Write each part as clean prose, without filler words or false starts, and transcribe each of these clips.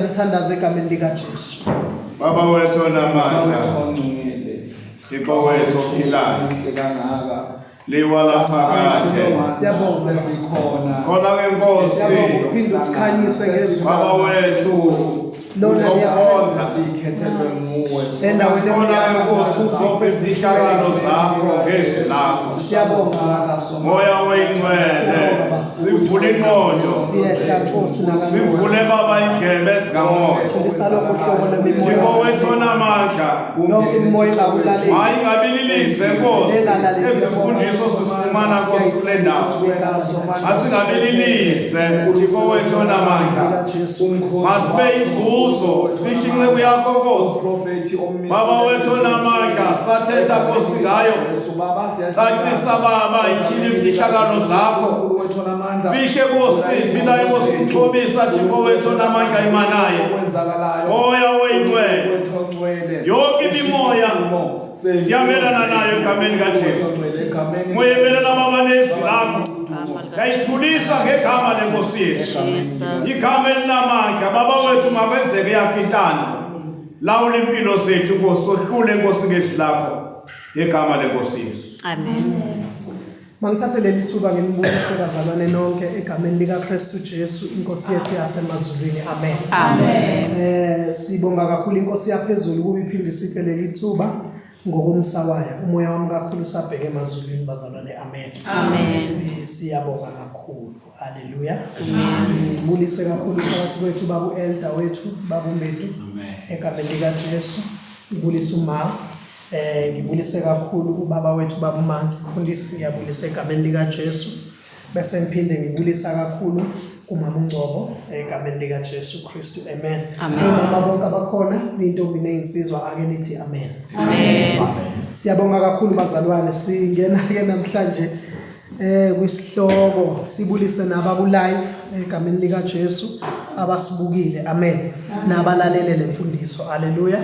Ngithandaza egameni likaJesu. Baba wethu namandla, Thixo wethu ophilayo, liwa laphakade, Siyabonga sikhona. khona ke Nkosi, Siyabonga uphinde usikhanyise ngezwi Baba lakho. wethu Lona uzokhonza, sikhethelwe nguwe. khona ke Nkosi usiphe izihlakalo zakho ngezwi lakho. Siyabonga Moya oyingcwele, sivule ingqondo, siyehla Nkosi nakakhulu. sivule Baba indlebe zikamoya. Lisalokho hlobo Thixo lemimoya. wethu onamandla, Yonke imimoya ingakulalela. mayingabililise Nkosi, ezifundiso sisifumana Nkosi kule ndawo. Asingabililise Thixo wethu onamandla, masibe inzuzo, fihle inceku yakho Nkosi. Baba wethu onamandla, sathetha Nkosi ngayo, cacisa Baba ityhila imfihlakalo zakho, fihle Nkosi, philayo Nkosi uxhobisa Thixo wethu onamandla imanaye, moya oyingcwele, yonke imimoya siyamelana nayo egameni likaJesu. Moya emelana Baba nezwi lakho, yayithulisa ngegama lenkosi yethu, igama elinamandla. Baba wethu makwenzeke yakho intando, lawula impilo zethu Nkosi, sohlule Nkosi ngezwi lakho ngegama lenkosi Yesu. Amen. Mangithathe leli thuba nginibonise bazalwane nonke egameni likaKristu Jesu inkosi yethu yasemazulwini. Amen. Amen. Sibonga kakhulu inkosi yaphezulu kuba iphinde isiphe leli thuba ngokumsa wayo. Umoya wami kakhulu sabheke emazulwini bazalwane. Amen. Amen. Siyabonga kakhulu. Haleluya. Ngibulise kakhulu phakathi kwethu babu elder wethu babu Mbedu egameni likaJesu. Ngibulise uma ngibulise kakhulu ubaba wethu baba Manzi Khundisi, ngiyabulisa egameni likaJesu. Bese ngiphinde ngibulisa kakhulu kumama uNgcobo egameni likaJesu Kristu. Amen. Mama bonke abakhona intombi nezinsizwa ake nithi amen. Siyabonga kakhulu bazalwane, singena ke namhlanje kwisihloko sibulise nababu live egameni likaJesu abasibukile. Amen. Nabalalele lemfundiso. Haleluya.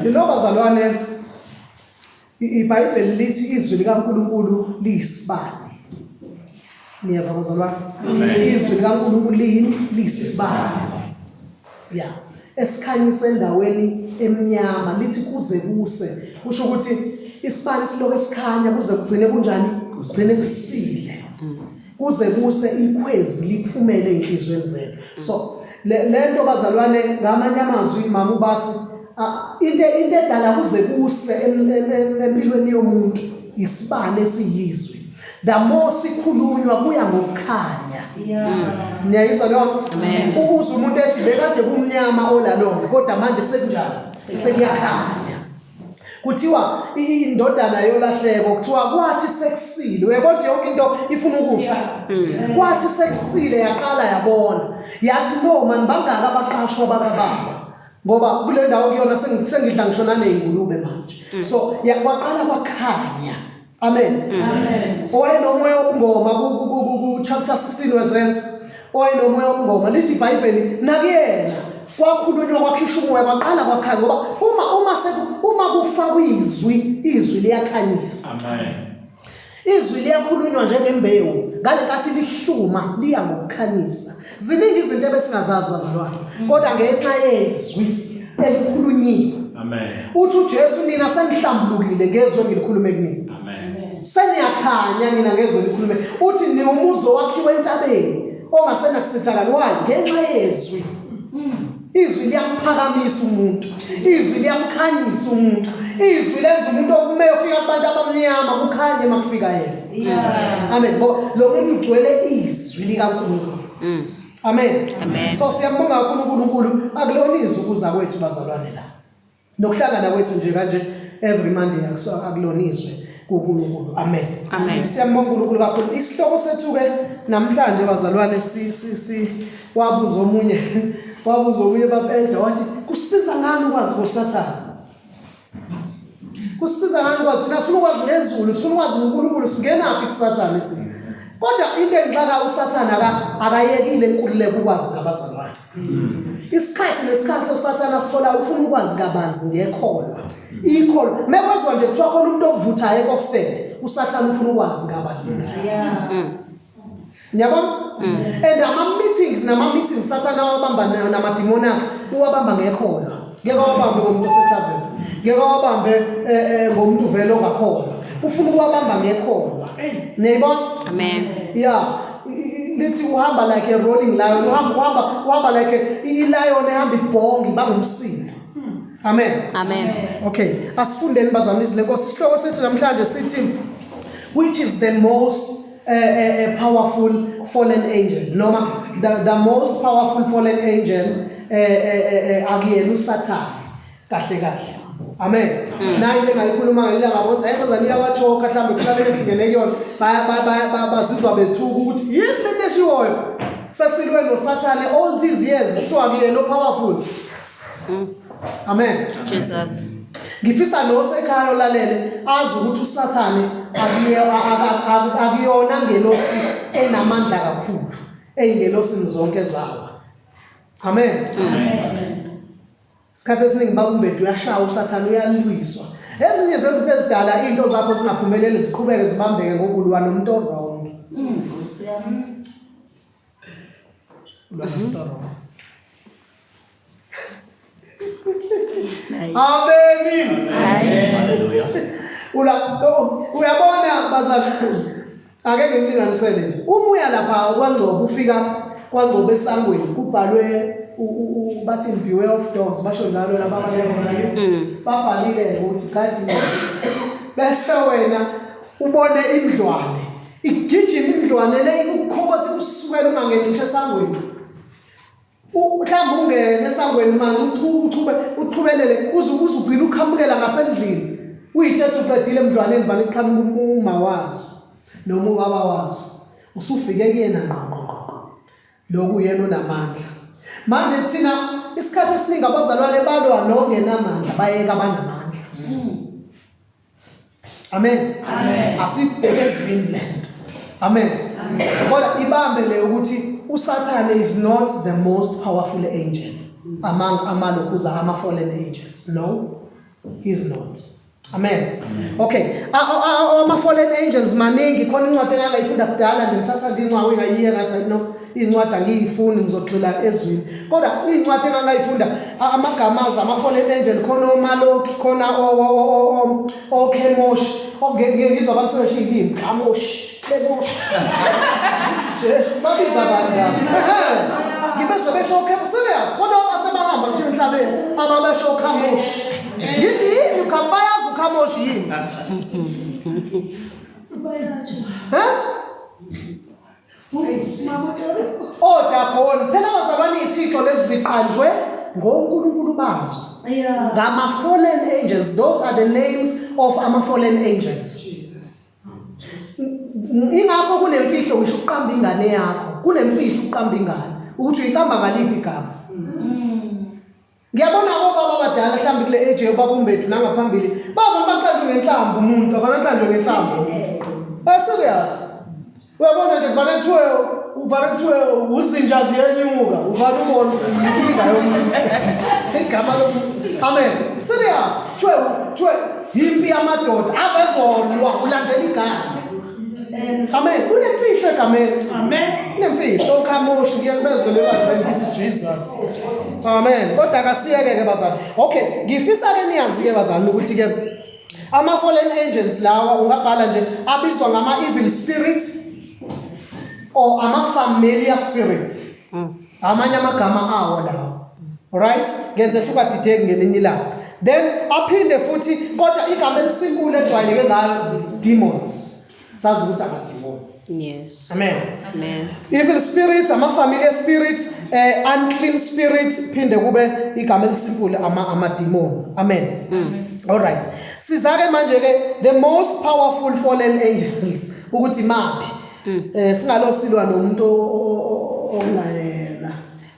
Yilo bazalwane, iBhayibheli lithi izwi likaNkulunkulu liyisibane. Niyeva bazalwane? Izwi likaNkulunkulu liyisibane. Yeah. Esikhanyisa endaweni emnyama lithi kuze kuse. Kusho ukuthi isibane siloko esikhanya kuze kugcine kunjani? Kugcine kusile. Kuze kuse ikhwezi liphumele enhlizweni zenu. So lento bazalwane ngamanye amazwi mama ubasi into edala kuze kuse empilweni yomuntu isibane esiyizwi. the more sikhulunywa kuya ngokukhanya. Niyayizwa leyo? Uzwe umuntu ethi bekade kumnyama olalonke kodwa manje sekunjani? Sekuyakhanya. Kuthiwa indodana yolahleko kuthiwa kwathi sekusile. Uyabona yonke into ifuna ukusa. Kwathi sekusile yaqala yabona. Yathi no man bangaka abaqashwa bakababa. Ngoba kule ndawo kuyona sengidla ngishona nezingulube manje. So yakwaqala kwakhanya. Amen. Amen. Oyenomoya wobungoma ku chapter 16 verse 8. Oyenomoya wobungoma lithi iBhayibheli nakuyena kwakhulunywa kwakhisha umoya kwaqala kwakhanya ngoba uma kufakwa izwi liyakhanyisa. Amen. Izwi liyakhulunywa njengembewu ngalenkathi lihluma liya ngokukhanyisa. Ziningi izinto ebesingazazi bazalwane kodwa ngenxa yezwi elikhulunyiwe. Amen. Uthi uJesu nina sengihlambulukile ngezwe ngilikhulume kunini. Amen. Seniyakhanya nina ngezwe ngilikhulume. Uthi ni umuzo wakhiwe entabeni ongasena kusithakala why ngenxa yezwi. Izwi liyaphakamisa umuntu. Izwi liyamkhanyisa umuntu. Izwi lenza umuntu okume ufika abantu abamnyama kukhanye makufika yena. Amen. Lo muntu ugcwele izwi likaNkulunkulu. Amen. Amen. So siyambonga kakhulu uNkulunkulu akuloniza ukuza kwethu bazalwane la. Nokuhlangana kwethu nje kanje every Monday akulonizwe kuNkulunkulu. Amen. Amen. Siyambonga uNkulunkulu kakhulu. Isihloko sethu ke namhlanje bazalwane wabuza omunye baba wathi kusiza ngani ukwazi ngoSathane? Kusiza ngani ukwazi thina sifuna ukwazi ngezulu, sifuna ukwazi uNkulunkulu singenaphi kuSathane thina. Kodwa into engixaka uSathane akayekile inkululeko ukwazi ngabazalwane. Isikhathi nesikhathi uSathane asithola ufuna ukwazi kabanzi ngekholwa. Ikholwa mekwezwa nje kuthiwa khona umuntu ovuthayo eKokstead, uSathane ufuna ukwazi kabanzi. Nyabona? And ama-meetings Sathane awabamba namadimoni akhe uwabamba ngekholwa. Ngeke wabambe ngomuntu osethaveni. Ngeke wabambe ngomuntu vele ongakholwa. Ufuna ukuwabamba ngekholwa. Niyibona? Amen. Yeah. Lithi uhamba like a rolling lion. Uhamba like i-lion ehamba ibhongi bangumsindo. Amen. Amen. Okay. Asifundeni bazalwane lenkosi. Isihloko sethu namhlanje sithi which is the most powerful fallen angel. Noma the most powerful fallen angel akuyena uSathane. Kahle. Amen. Nayi bengayikhuluma ngelanga bonke ayibazali yawachoka mhlambe kuhlale besingene kuyona bazizwa bethuka ukuthi yini lento eshiwoyo sasilwe noSathane all these years kuthiwa akuyena powerful. Amen. Jesus. Ngifisa nosekhaya olalele azi ukuthi uSathane akuyona ngelosi enamandla kakhulu eyingelosini zonke zawo. Amen. Isikhathi esiningi babumbedu uyashaya uSathane uyalwiswa. Ezinye zezinto ezidala into zakho singaphumeleli ziqhubeke zibambeke ngobulwa nomuntu wrong. Amen. Hallelujah. Uyabona bazalwane akeke ngilinganisele nje. Uma uya lapha kwaNgcobo ufika kwaNgcobo esangweni kubhalwe bathi beware of dogs basho njalo laba abalezingane babhalile ukuthi gadi bese wena ubone indlwane igijima indlwane le ukukhokotha kusukela ungangeni nje esangweni mhlawumbe ungene esangweni manje uthubelele uzugcina ukhamukela ngasendlini uyithethe uqedile emdlwaneni vale iqhamuka uma wazi noma ubaba wazi usufike kuyena ngqo lokhu uyena onamandla. Manje thina isikhathi esiningi abazalwane balwa nongenamandla bayeka abanamandla. Amen. Asibheke ezwini lento. Amen. Kodwa ibambe le ukuthi uSathane is not the most powerful angel among amalokhuza ama-fallen angels. No, he is not. Amen. Okay. Ama-fallen angels maningi khona incwadi engangayifunda kudala nje ngisathanda incwadi engayiye ngathi no incwadi angiyifuni ngizogxila ezwini. Kodwa incwadi engangayifunda amagamaza ama-fallen angel khona oMaloki khona oKhemosh ngizwa bathi sebeshiyilimi Khamosh Kemosh. Jesu babiza abantu. Ngibezwe besho Khemosh serious khona abasebahamba nje emhlabeni ababesho Khamosh. Ngithi yini ukambayazi uKhamosh yini? Odagoni phela bazalwane ithixo lezi ziqanjwe ngoNkulunkulu bazo. Ngama fallen angels. Those are the names of ama fallen angels. Ingakho kunemfihlo ngisho uqamba ingane yakho. Kunemfihlo uqamba ingane. Ukuthi uyiqamba ngaliphi igama. Ngiyabona obaba abadala mhlawumbe kule age yobaba umbethu nangaphambili bava baqanjwe ngenhlamvu umuntu abanaqanjwe ngenhlamvu. Serious. Uyabona nje uvalethiwe uzinjazi yenyuka uvale ubona inkinga yomuntu. Igama lo amen. Serious. Thwe yimpi yamadoda avezolwa ulandela igama. Amen. Kunemfihlo egameni. Amen. Kunemfihlo okhamoshi ngiyakubezwe lebantu ngithi Jesus. Amen. Kodwa akasiyeke ke bazali. Okay, ngifisa ke niyazi ke bazali ukuthi ke ama fallen angels lawa ungabhala nje abizwa ngama evil spirit or ama familiar spirit. Amanye amagama awo lawo. Alright? Ngenze thuka dideke ngelinye ilanga. Then aphinde futhi kodwa igama elisimple ejwayeleke ngayo demons. Sazi ukuthi amademon. Yes. Amen. Amen. Evil spirits, ama familiar spirit, unclean spirit, phinde kube igama elisimple ama demon. Amen. All right. Sizake manje ke the most powerful fallen angels ukuthi maphi. Singalo silwa nomuntu ongayena.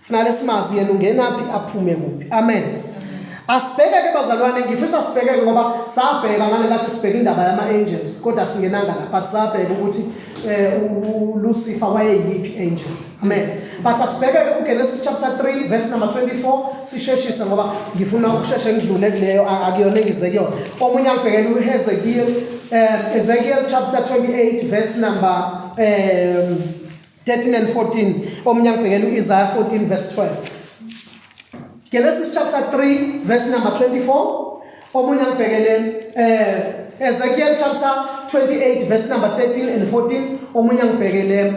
Kufanele simazi yena ungenaphi aphume kuphi. Amen. Asibheke ke bazalwane ngifisa sibheke ngoba sabheka ngale kathi sibheke indaba yama angels kodwa singenanga lapha but sabheka ukuthi uLucifer wayeyiphi angel. Amen. But asibheke ke uGenesis chapter 3 verse number 24 sisheshisa ngoba ngifuna ukusheshe ngidlule kuleyo akuyona engizekuyona. Omunye angibhekele uHezekiel Ezekiel chapter 28 verse number 13 and 14. Omunye angibhekele uIsaiah 14 verse 12. Genesis chapter 3 verse number 24. Omunye angibhekele Ezekiel chapter 28 verse number 13 and 14. Omunye angibhekele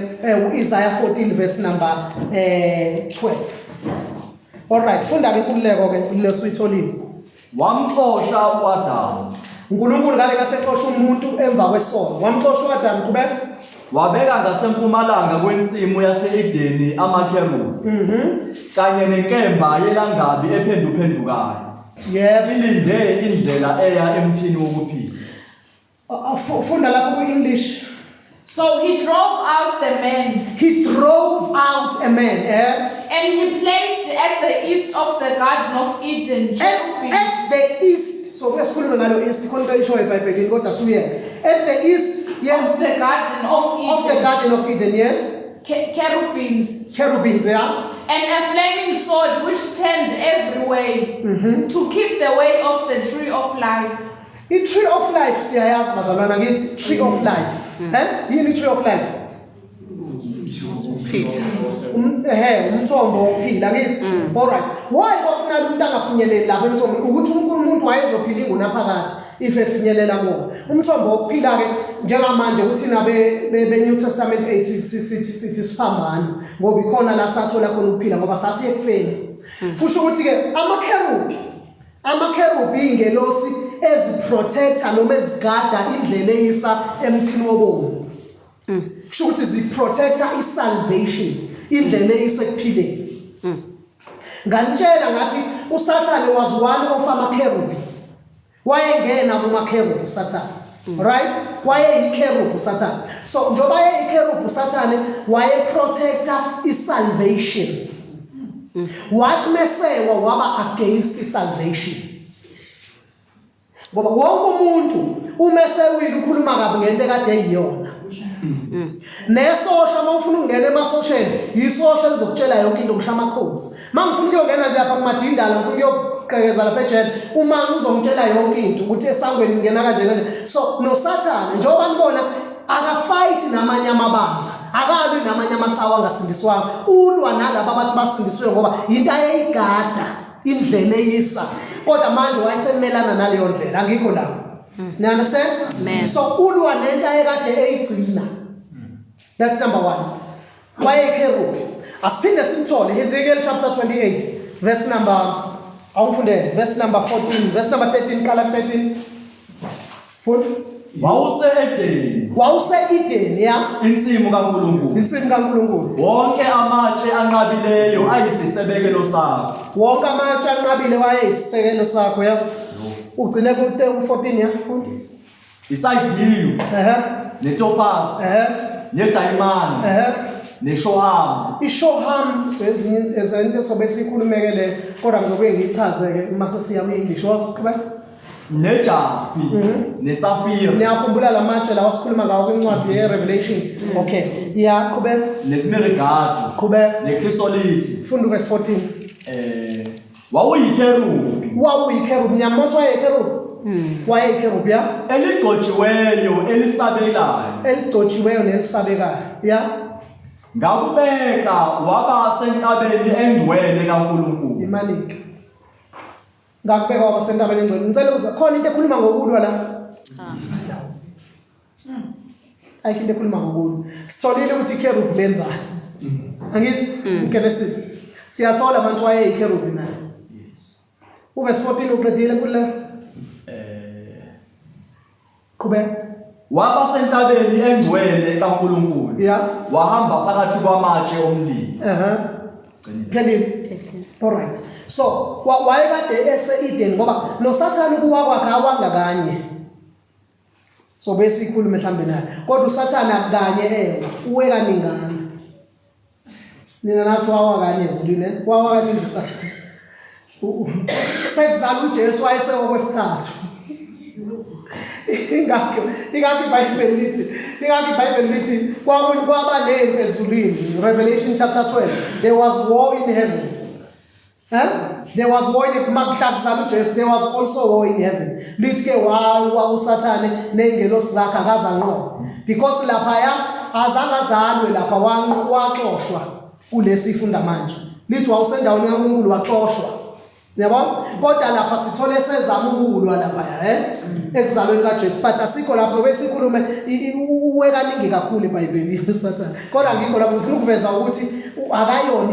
Isaiah 14 verse number 12. All right, funda ke kuleko ke lesitholile. Wamxosha uAdamu. uNkulunkulu ngale kathi exosha umuntu emva kwesono. Wamxosha uAdamu qhubeka. Wabeka ngasempumalanga kwensimu yase-Edeni amakherubhi. Kanye nenkemba yelangabi ephenduphendukayo. Yebo. Ilinde indlela eya emthini wokuphila. Funda lapho ku-English. So he drove out the man. He drove out a man. And he placed at the east of the Garden of Eden. At the east. So kuyasikhuluma ngalo east. Khona isho eBhayibhelini kodwa suye. At the east, yes. Of the Garden of Eden. Of the Garden of Eden, yes. Cherubims. Cherubims, yeah. And a flaming sword which turned every way to keep the way of the tree of life. The tree of life, siyayazi bazalwana ngithi tree of life. Yini tree of life? Umthombo wokuphila ngithi. All right. Why kwafunala umuntu angafinyeleli lapho emthombo ukuthi umuntu wayezophila ingunaphakade if efinyelela kuwo. Umthombo wokuphila ke njengamanje uthina be New Testament sithi siphambana ngoba ikhona la sathola khona ukuphila ngoba sasiye kufeni. Kusho ukuthi ke amakherubi ingelosi eziprotector noma ezigada indlela eyisa emthini wobomu. Kusho ukuthi ziprotector isalvation indlela eyisa ekuphileni. Nganitshela ngathi uSathane was one of amakherubi. Wayengena kumakherubi uSathane. Right? Wayeyikherubi uSathane. So njoba yeyikherubi uSathane wayeprotector isalvation. Wathi mesewa waba against salvation. Ngoba wonke umuntu umesewile ukhuluma kabi ngento ekade eyiyona. Nesosha mawufuna ukungena emasosheni, yisosha lizokutshela yonke into ngisho amakhosi. Mangifuna ukuyongena nje lapha kumadindala, ngifuna ukuyoqhekeza lapha ejele, uma uzongitshela yonke into ukuthi esangweni ngena kanje kanje. So noSathane njengoba nibona akafight namanye amabandla. Akabi namanye amacawa angasindiswanga. Ulwa nalabo abathi basindiswe ngoba into ayeyigada indlela eyisa. Kodwa manje wayesemelana naleyo ndlela angikho lapho. You understand? Amen. So ulwa nento ayekade eyigcina. That's number 1. Wayekherubi. Asiphinde simthole Ezekiel chapter 28 verse number awufundele verse number 14 verse number 13 kala 13 foot wawuse-Edeni, wawuse-Eden, ya insimu kaNkulunkulu. insimu kaNkulunkulu. Wonke amatshe anqabileyo ayisisekelo sakho. Wonke amatshe anqabile wayeyisisekelo sakho, ya ugcine ku-14, ya Isaydiyu, netopaz, nedayimani, neshohamu. ishoham ezinto sobe siyikhulumeke le kodwa ngizobuye ngiyichaze-ke uma sesiya kwi-English. Wasiqhubeka. Nejaspi, nesafira, Niyakhumbula la matshe lawa sikhuluma ngawo kwincwadi ye-Revelation. Okay, ya qhubeka, nesmirigado, qhubeka. nekrisolithi. Funda uverse 14. Wawuyikerubi Wawuyikherubhi. Niyambona ukuthi wayeyikherubhi? Wayeyikherubhi, ya eligcotshiweyo elisabelayo. eligcotshiweyo nelisabekayo, ya Ngakubeka waba sentabeni engcwele kaNkulunkulu. imalike. Ngakubeka waba sentabeni engcwele. Ngicela ukuza khona into ekhuluma ngokulwa la. Ayikho into ekhuluma ngokulwa. Sitholile ukuthi ikherubhi lenzani. Angithi uGenesis siyathola abantu wayeyikherubhi naye. Uverse 14 uqedile kule. Qhubeka. Waba sentabeni engcwele kaNkulunkulu. Ya. Wahamba phakathi kwamatshe omlilo. Phelile. Alright. So wayekade ese-Eden ngoba noSathane ukuwa kwakhe awanga kanye. So bese ikhulume mhlambe naye. Kodwa uSathane akanye uwe kaningana. Nina nathi wawa kanye ezulwini, wawa kanye uSathane. Sekuzala uJesu wayesewa kwesithathu. Ingakho iBhayibheli lithi kwaba nempi ezulwini. Revelation chapter 12. There was war in heaven. There was war in Makuhlakuzala uJesu, there was also war in heaven. Lithi ke wawa uSathane nengelosi zakhe akazanqoba. Because lapha azangazalwe lapha waxoshwa kulesi ifunda manje. Lithi wawusendaweni kaNkulunkulu waxoshwa. Yabona? Kodwa lapha sithole sezama ukulwa lapha ekuzalweni kaJesu. But asikho lapho besikhulume uwe kaningi kakhulu eBhayibhelini uSathane. Kodwa ngikho lapho ngifuna ukuveza ukuthi akayona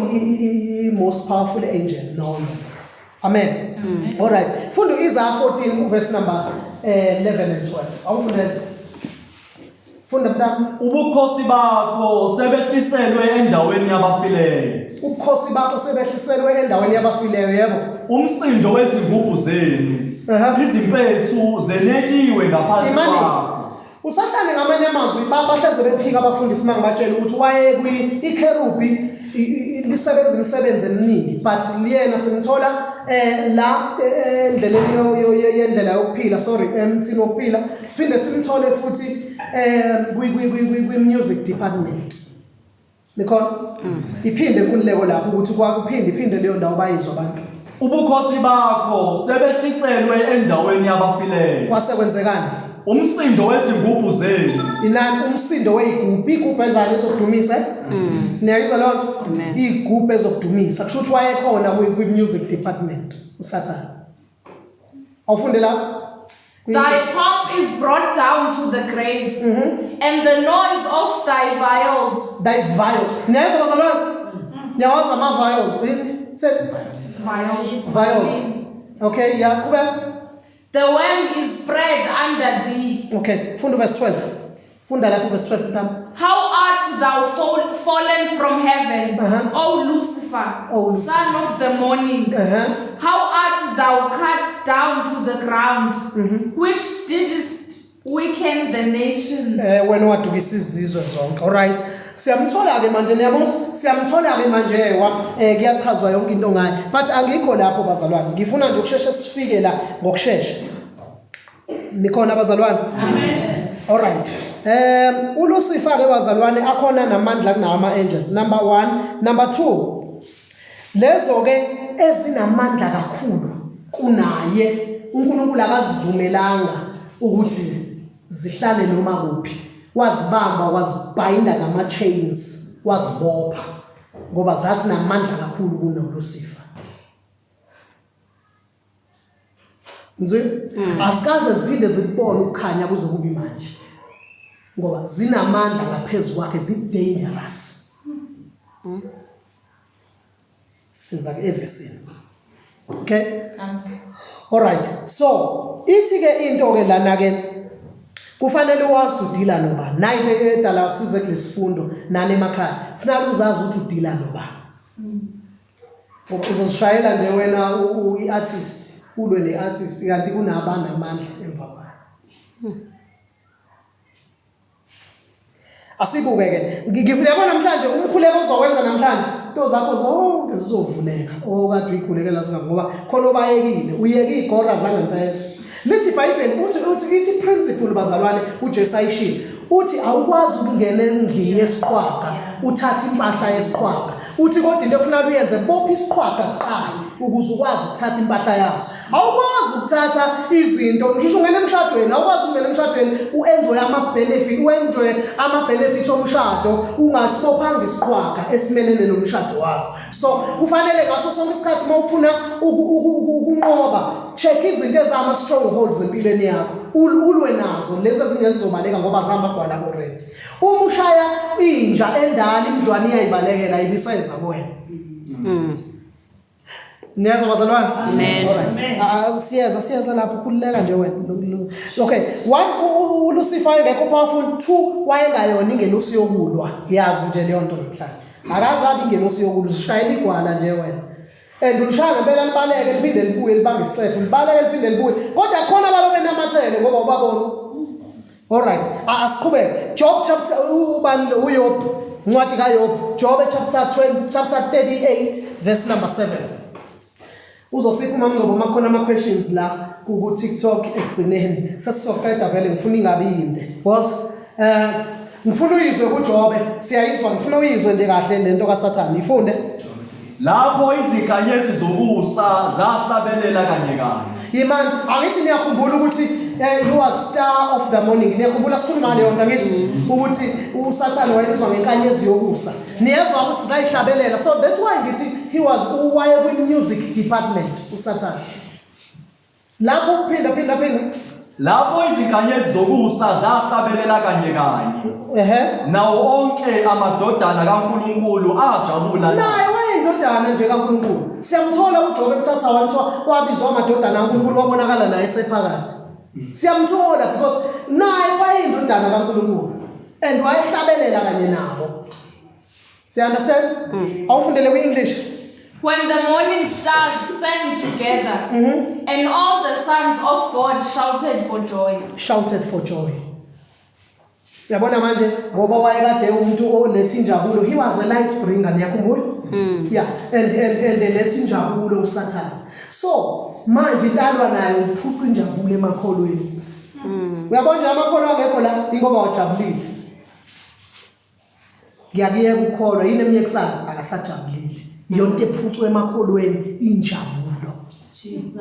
most powerful angel. No. Amen. All right. Funda Isaiah 14 verse number 11 and 12. Awufundele. Funda mntana. Ubukhosi bakho sebehliselwe endaweni yabafileyo. Ubukhosi bakho sebehliselwe endaweni yabafileyo, yebo. Umsindo wezingubhu zenu, izimpethu zenekiwe ngaphansi kwakho. uSathane ngamanye amazwi bahleze bephika abafundisi mangibatshela ukuthi waye ikherubhi lisebenza imisebenzi eminingi, but liyena simthola la endleleni yendlela yokuphila, emthini wokuphila. Siphinde simthole futhi kwi-music department. Nikhona iphinde inkululeko lapho ukuthi iphinde leyo ndawo bayizwa abantu. Ubukhosi bakho sebehliselwe endaweni yabafileyo. Kwase kwenzekani? Umsindo wezingubhu zenu. Inani umsindo weyigubhu, igubhu ezani ezokudumisa? Niyayizwa lokho? Igubhu ezokudumisa. Kusho ukuthi wayekhona kwi-music department uSathane. Awufunde la? Thy pomp is brought down to the grave, and the noise of thy viols. Thy viol. Niyayizwa bazalwane? Niyawazi ama-viols? Viols. Okay, yeah, qhubeka. The worm is spread under thee. Okay, funda verse 12. Funda lapho verse 12 mntana. How art thou fallen from heaven, O Lucifer, son of the morning? How art thou cut down to the ground, which didst weaken the nations? Wena wadukisa izizwe zonke. All right. Siyamthola ke manje niyabona, siyamthola ke manje kuyachazwa yonke into ngayo. But angikho lapho bazalwane. Ngifuna nje ukusheshsha sifike la ngokusheshsha. Nikhona abazalwane? Amen. All right. uLucifer ke bazalwane akhona namandla kunama angels. Number 1, number 2. Lezo ke ezinamandla kakhulu kunaye uNkulunkulu akazivumelanga ukuthi zihlale noma kuphi. Wazibamba, wazibinda ngama chains, wazibopha ngoba zazinamandla kakhulu kunoLucifer. Nzwe asikaze ziphinde zikubone ukukhanya kuze kube manje ngoba zinamandla ngaphezulu kwakhe, zi-dangerous. Siza ke evesini. Okay? All right. So ithi ke into ke lana ke kufanele wazi ukuthi udila nobani. Nayi edala usize kulesifundo nani emakhaya. Kufanele uzazi ukuthi udila nobani. Uzozishayela nje wena uyi-artist, ulwe ne-artist kanti kunabana amandla emva kwayo. Asibuke-ke. Ngiyabona namhlanje umkhuleko ozowenza namhlanje, into zakho zonke zizovuleka. Okade uyikhulekela singakho ngoba khona obayekile, uyeke igora zangempela. Lithi iBhayibheli ithi principle bazalwane uJesu ayishilo. Uthi awukwazi ukungena endlini yesiqhwaga uthathe impahla yesiqhwaga. Uthi kodwa into ekufanele uyenze bopha isiqhwaga kuqala ukuze ukwazi ukuthatha impahla yaso. Awukwazi ukuthatha izinto ngisho ungena emshadweni, awukwazi ukungena emshadweni uenjoy ama-benefits omshado ungasibophanga isiqhwaga esimelene nomshado wakho. So kufanele ngaso sonke isikhathi uma ufuna ukunqoba check izinto ezama-strongholds empilweni yakho, ulwe nazo lezi ezingezizobaleka ngoba zamagwala already. Uma ushaya inja endala imdlwane iyayibalekela ibisayiza kuwena. Niyazwa bazalwane? Amen. Siyeza lapho khululeka nje wena. Okay, 1 uLucifer ngekho powerful, 2 wayengayona ingelosi yokulwa. Yazi nje leyo nto namhlanje. Akazabi ingelosi yokulwa, ushayela igwala nje wena. And ulishaya ngempela libaleke liphinde libuye libambe isicephu, libaleke liphinde libuye. Kodwa khona balobe namathele ngoba ubabona. Alright, asiqhubeke. Job chapter uYob, incwadi kaYob, Job chapter 38 verse number 7. Uzosipha umamngcobo makhona ama-questions la ku-TikTok ekugcineni. Sesizoqeda vele ngifuna ingabi yinde. Because ngifuna uyizwe kuJobe, siyayizwa, ngifuna uyizwe nje kahle lento kaSathane. Ifunde. Lapho izinkanyezi zokusa zahlabelela kanye kanye. Yimani, angithi niyakhumbula ukuthi you are star of the morning. Niyakhumbula sikhuluma leyo nto ngithi ukuthi uSathane wayelizwa ngenkanyezi yokusa. Niyezwa ukuthi zayihlabelela. So that's why ngithi he was waye kwi-music department uSathane. Lapho kuphinda. Lapho izinkanyezi zokusa zahlabelela kanye kanye. Nawo onke amadodana kaNkulunkulu ajabula naye wayindodana nje kaNkulunkulu. Siyamthola uJob ekuthatha wabizwa amadodana kaNkulunkulu wabonakala naye sephakathi. Siyamthola because naye wayindodana kaNkulunkulu and wayehlabelela kanye nabo. See understand? Awufundele kwi-English. When the morning stars sang together, and all the sons of God shouted for joy. Shouted for joy. Yabona manje ngoba wayekade umuntu oletha injabulo, he was a light bringer, niyakhumbula? Yeah, and eletha injabulo uSathane. So manje intalwa naye uphuca injabulo emakholweni. Uyabona nje amakholo angekho la ingoba wajabulile. Ngiyakuyeka ukukholwa yini eminyeke kusasa akasajabulile. Yonke ephucwe emakholweni injabulo. Jesus.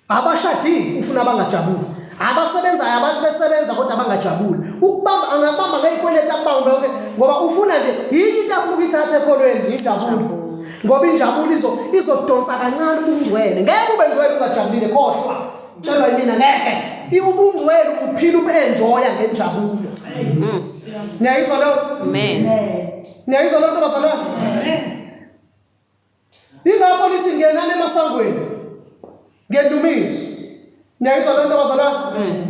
Abashadile ufuna abangajabuli. Abasebenzayo abantu besebenza kodwa abangajabuli. Ukubamba angabamba ngezikweleti akubambe yonke ngoba ufuna nje yini into afuna ukuyithatha ekholweni injabulo. Ngoba injabulo izodonsa kancane ubungcwele. Ngeke ube ngcwele ungajabulile khohlwa. Tshelwa yimina ngeke. Ubungcwele uphila ubenjoya ngenjabulo. Niyayizwa lo? Amen. Niyayizwa lo nto bazalwane? Amen. Ingakho lithi ngenani emasangweni. Ngendumiso. Niyayizwa lo nto bazalwane?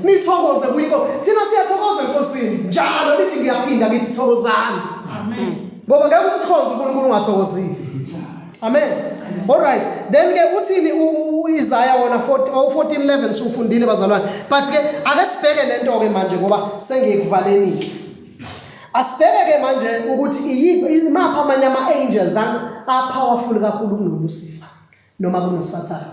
Nithokoze kuyinkosi. Thina siyathokoza enkosini. Njalo lithi ngiyaphinda ngithi thokozani. Amen. Ngoba ngeke umthonze uNkulunkulu ungathokozile. Amen. All right. Then ke uthini uIsaiah wona 14:11 sifundile bazalwane. But ke ake sibheke lento ke manje ngoba sengikuvaleni. Asibheke ke manje ukuthi imapha amanye ama-angels powerful kakhulu kunoLucifer noma kunoSathane.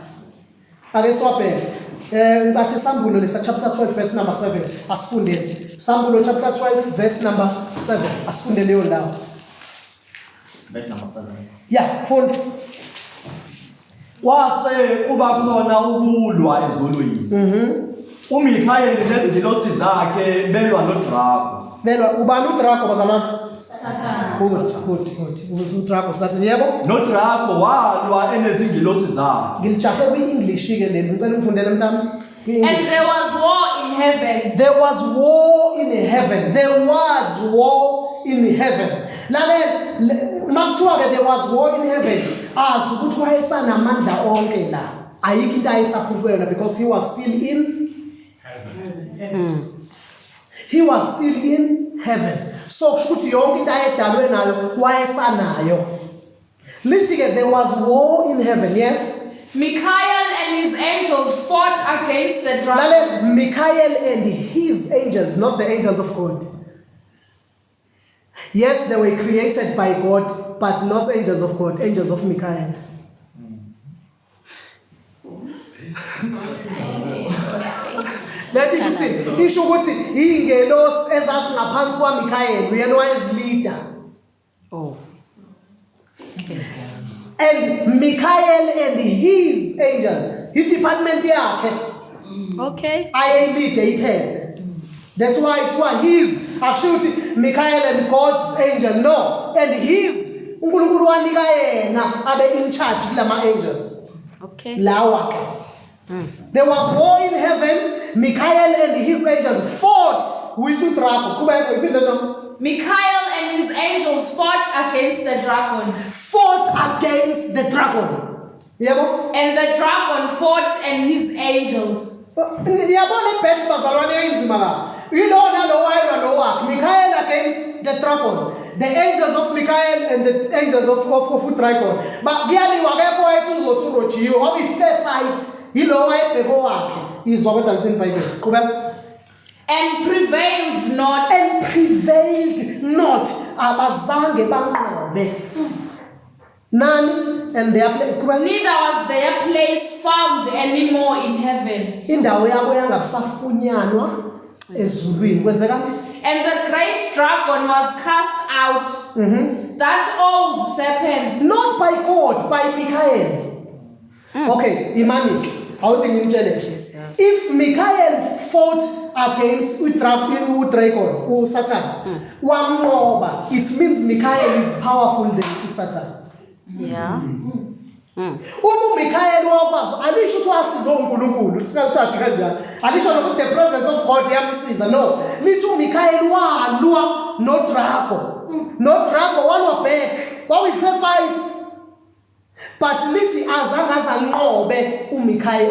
Ake siwabheke. Ngicathi Sambulo lesa chapter 12 verse number 7 asifundele. Sambulo chapter 12 verse number 7 asifundele leyo ndawo. Verse number 7. Yeah, funda. Kwase kuba khona ukulwa ezulwini. uMikhayeli nezingilosi zakhe belwa noDraco. Belwa ubani uDraco bazalwane? Satan. Good. uDraco Satan yebo? noDraco walwa enezingilosi zakhe. Ngilijahe kwi-English ke leli ngicela ungifundele mntami. And there was war in heaven. There was war in heaven. There was war in heaven. Lalela makuthiwa ke there was war in heaven. Azi ukuthi wayesana amandla onke la. Ayikho into ayisaphukwela because he was still in He was still in heaven. So kusho ukuthi yonke into ayedalwe nayo wayesanayo. Lithi-ke there was war in heaven, yes? Michael and his angels fought against the dragon. Lale, Michael and his angels, not the angels of God. Yes, they were created by God, but not angels of God, angels of Michael. Isho ukuthi ingelosi ezazingaphansi kwaMichael uyena wayezilida. Oh. And Michael and his angels, his department yakhe Okay. ayelide iphethe. That's why it was his. Actually, Michael and God's angel, no. And his, uNkulunkulu wanika yena abe in charge kulama angels. Okay. Lawa. There was war in heaven. Michael and his angels fought with the dragon. Michael and his angels fought against the dragon. Fought against the dragon. Yabo? And the dragon fought and his angels. Yabona ibhedu bazalwane enzima la. You know now the wire and the work. Michael against the dragon. The angels of Michael and the angels of dragon. But really wakekho wethu uzothungojiwe ngoba ifair fight yilo wayebheko wakhe. Izwa kodwa ngitsini Bible. Qhubeka. And prevailed not. And prevailed not. Abazange banqobe. Nani? And their place. Neither was their place found anymore in heaven. Indawo yabo yangasafunyanwa ezulwini. Kwenzeka? And the great dragon was cast out. That old serpent. Not by God, by Michael. Okay, Imani. How do you challenge? If Michael fought against Dragon, Satan, it means Michael is powerful than Satan. Yeah. Michael wakwazi alisho ukuthi wasiza uNkulunkulu singathathi kanjani alisho nokuthi the presence of God yamsiza no lithi uMichael walwa noDrago walwa back wawi-fair fight but lithi azange azanqobe uMichael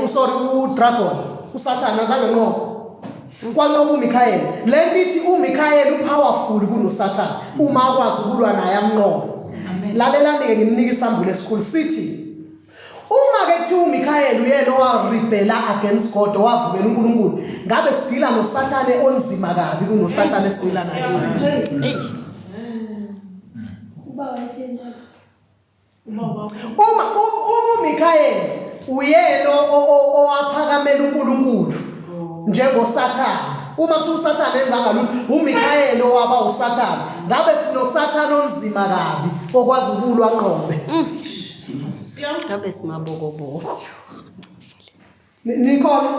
uDragon uSatan azange nqobe kwanqoba uMichael le lithi uMichael upowerful kunoSatan uma akwazi ukulwa naye amnqobe lalelani-ke ngimnika isambulo esikhulu sithi uma ke kuthiwa uMichael uyena owarebella against God owavumela uNkulunkulu ngabe sidila noSathane onzima kabi kunoSathane esidila naye. Uma uMichael uyena owaphakamela uNkulunkulu njengoSathane. Uma kuthiwa uSathane enza ngalutho uMichael owaba uSathane ngabe sinoSathane onzima kabi okwazi ukulwa nqobe. Ngabe simabokoboko. Nikhona?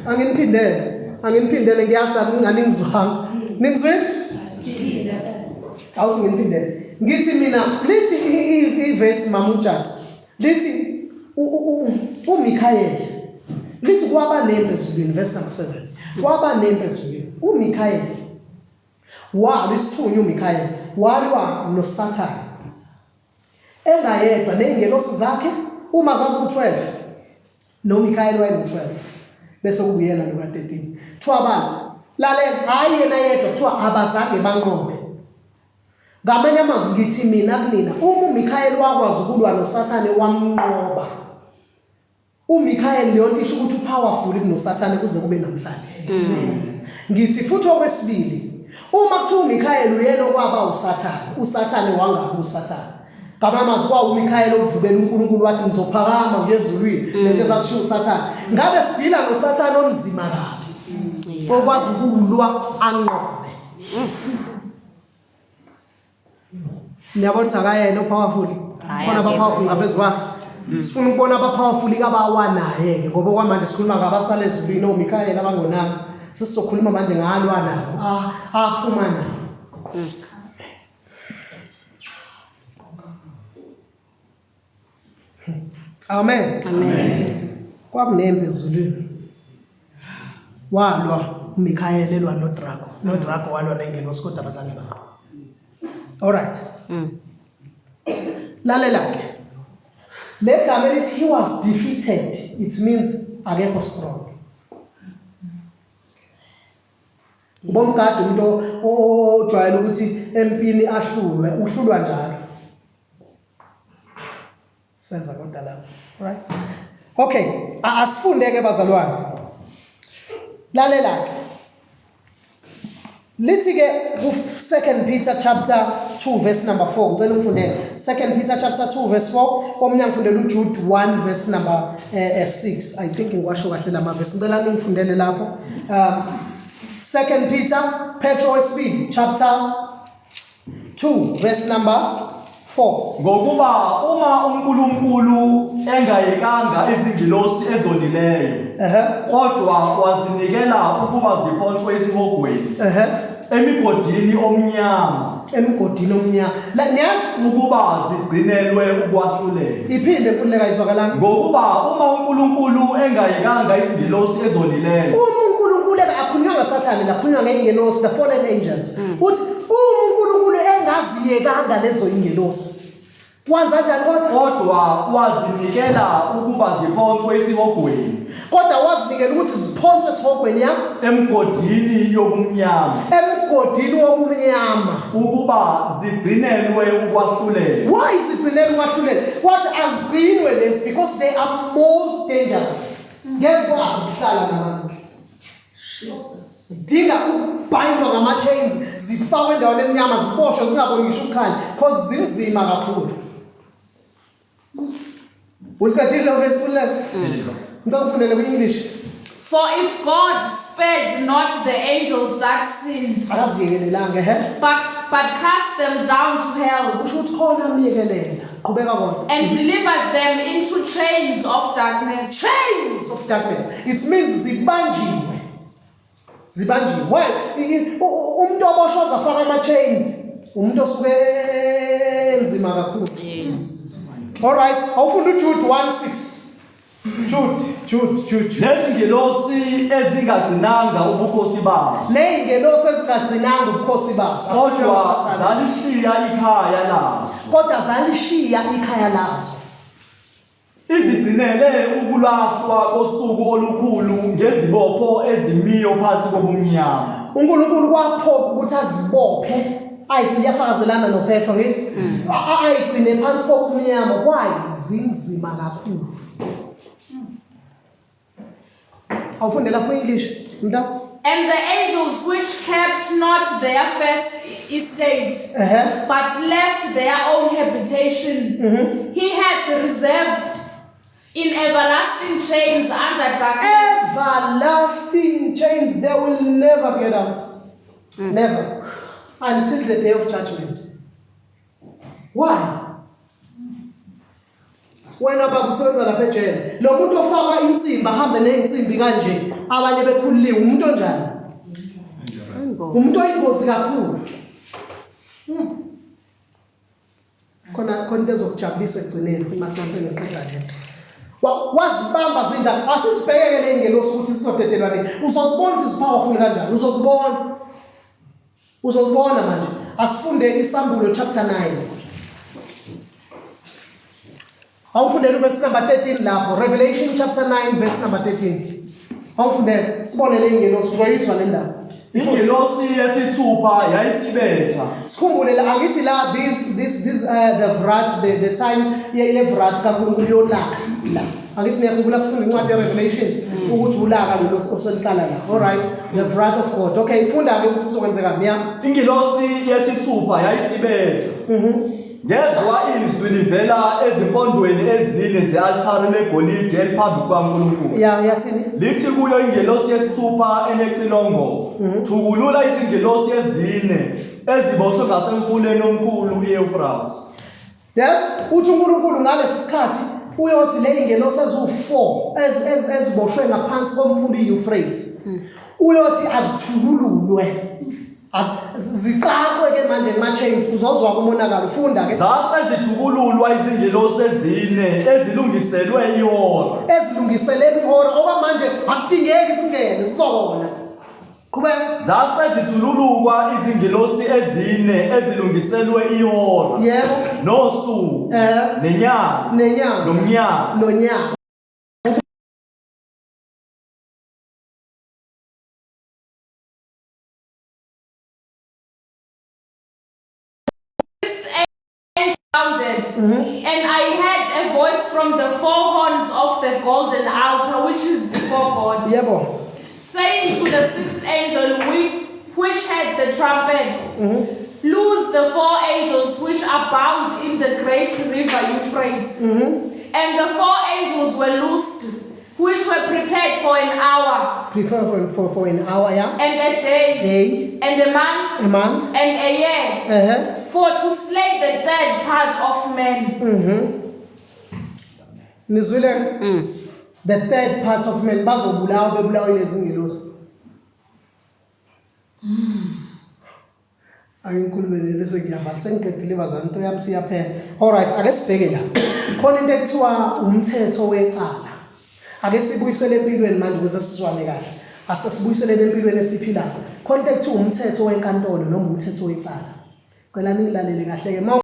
Anginiphindele ngiyazi nginganingizwanga. Ningizwile? Awuthi nginiphindele. Ngithi mina lithi iverse mama uJathi. Lithi uMichael. Lithi kwaba nempe ezulwini verse number 7. Kwaba nempe ezulwini. uMichael lisithunywa uMichael walwa noSathane engayedwa nezingelosi zakhe uma zazi ku12 noMichael wayeno12 bese kubuyena noka13 twabana lalela hayi yena yedwa kuthiwa abazange banqobe ngamanye amazwi ngithi mina kunina uma uMichael wakwazi ukulwa noSathane wamnqoba uMichael leyo isho ukuthi upowerful kunoSathane kuze kube namhlanje ngithi futhi okwesibili uma kuthiwa uMichael uyena okwaba uSathane wangabi uSathane ngamamazwi kwa uMichael ovubela uNkulunkulu wathi ngizophakama ngezulwini lento ezashiwo uSathane ngabe sidila noSathane onzima kabi okwazi ukulwa anqobe niyabona akayena powerful khona abapowerful ngaphezulu kwakhe sifuna ukubona abapowerful kabawanaye ngoba kwamanje sikhuluma ngabasala ezulwini oMichael abangonanga sisizokhuluma manje ngalwa nabo aphuma nabo Amen. Kwakunembe ezulwini walwa uMichael elwa noDrago walwa nengelosi kodwa abazange baqoba. All right. Lalela ke le gama elithi he was defeated, it means akekho strong. Bomgadi umuntu ojwayele ukuthi empini ahlulwe, uhlulwa njalo. Senza kodwa lapho. Right? Okay, asifunde ke bazalwane. Lalela ke. Lithi ke ku 2 Peter chapter 2 verse number 4. Ngicela ungifundele 2 Peter chapter 2 verse 4. Omnye ngifundele uJude 1 verse number 6. I think ngiwasho kahle lama verse. Ngicela ngifundele lapho. 2 Peter Petro wesibili chapter 2 verse number 4. Ngokuba uma uNkulunkulu engayekanga izingilosi ezolileyo kodwa wazinikela ukuba ziphonswe esihogweni emigodini omnyama La niyazi ukuba zigcinelwe ukwahlulela. iphinde kuleka izwakalami. Ngokuba uma uNkulunkulu engayekanga izingilosi ezolileyo uNkulunkulu akukhulunywa ngaSathane, la khulunywa ngeingelosi, the fallen angels. Uthi uNkulunkulu engaziyekanga lezo ingelosi. Kwanza kanjani kodwa wazinikela ukuba ziphonswe esihogweni. Kodwa wazinikela ukuthi ziphonswe esihogweni yami Emgodini yobumnyama emgodini wobumnyama ukuba zigcinelwe ukwahlulela. Why is it when ukwahlulela? What azigcinwe lezi? Because they are more dangerous. Ngezikwazi ukuhlala nabantu. Zidinga ukubhayindwa ngama-chains, zifakwe endaweni emnyama, ziboshwe zingaboni ngisho ukukhanya because zinzima kakhulu. Uliqedile lo verse kulelo? Ngicela ufundele ku-English. For if God spared not the angels that sinned, Akaziyekelelanga, but cast them down to hell, kusho ukuthi khona amyekelela. Qhubeka kodwa. and delivered them into chains of darkness. Chains of darkness. It means zibanjiwe. Why? Umuntu oboshwa zafaka ama-chain. Umuntu osuke enzima kakhulu. Yes. All right. Awufunda uJude 1:6. Jude. Lezi ngilosi ezingagcinanga ubukhosi bazo Ney'ngelosi ezingagcinanga ubukhosi bazo. kodwa zalishiya ikhaya lazo. Kodwa zalishiya ikhaya lazo. Izigcinele ukulahlwa kosuku olukhulu ngezibopho ezimiyo phansi kobumnyama. uNkulunkulu kwaphokha ukuthi azibophe. Iyafakazelana noPetro ngithi ayigcine phansi kobumnyama. Why? Zinzima kakhulu. Awufundela ku-English mntana? And the angels which kept not their first estate, but left their own habitation, he hath reserved in everlasting chains under darkness. Everlasting chains, they will never get out. Never. Until the day of judgment. Why? Wena baba usebenza lapha ejele. Lo muntu ofaka insimbi ahambe neinsimbi kanje, abanye bekhuliliwe, umuntu onjani? Umuntu oyingozi kakhulu. Khona into ezokujabulisa ekugcineni uma sengiqeda nje. Wazibamba zinjani? Asizibhekele ingelosi ukuthi sizodedelwa nini. Uzozibona ukuthi zipowerful kanjani. Uzozibona manje. Asifunde isambulo chapter 9. Awufundele verse number 13 lapho. Revelation chapter 9 verse number 13. Awufundele sibonele ingelosi uzoyizwa le ndaba. Ingelosi yesithupha yayisibetha. Sikhumbule la angithi la this the vrat the time ye vrat kaNkulunkulu yolaka la. Angithi niyakhumbula sifunde incwadi yeRevelation ukuthi ulaka lo oseliqala la. All right, the wrath of God. Okay, ifunda ke ukuthi kuzokwenzeka miya. Ingelosi yesithupha yayisibetha. Ngezwa izwi livela ezimpondweni ezine ze-altare legolide eliphambi kukaNkulunkulu. Yathini? Lithi kuyo ingelosi yesithupha enecilongo, thukulula izingelosi ezine eziboshwe ngasemfuleni omkhulu iEufrate. Yes, uthi uNkulunkulu ngalesi sikhathi uyothi le ingelosi ezu4 eziboshwe ngaphansi komfula iEuphrates. Uyothi azithululwe. Ziqaqwe ke manje ngama-chains uzozwa kumonakalo. Ufunda ke zase zithukululwa izingelosi ezine ezilungiselwe ihora. Ezilungiselwe ihora okwamanje akudingeki singene sizobona. Qhubeka. Zase zithululukwa izingelosi ezine ezilungiselwe ihora. Yebo. Nosuku. Nenyanga. Nomnyaka. sounded, and I heard a voice from the four horns of the golden altar which is before God, Yebo. saying to the sixth angel which had the trumpet, loose the four angels which are bound in the great river Euphrates. And the four angels were loosed, which were prepared for an hour, For an hour, yeah. and a day, and a month, and a year, for to slay the third part of men. Nizwile, the third part of men bazobulawa bebulawa lezi ngelosi. Angikhulumele lese ngiyavala sengiqedile bazana into yami siyaphela. All right, ake sibheke la. Khona into ekuthiwa umthetho wecala. Ake sibuyisele empilweni manje ukuze sizwane kahle. Asesibuyisele empilweni esiphilayo. Khona into ekuthiwa umthetho wenkantolo noma umthetho wecala. Cela ningilalele kahle ke.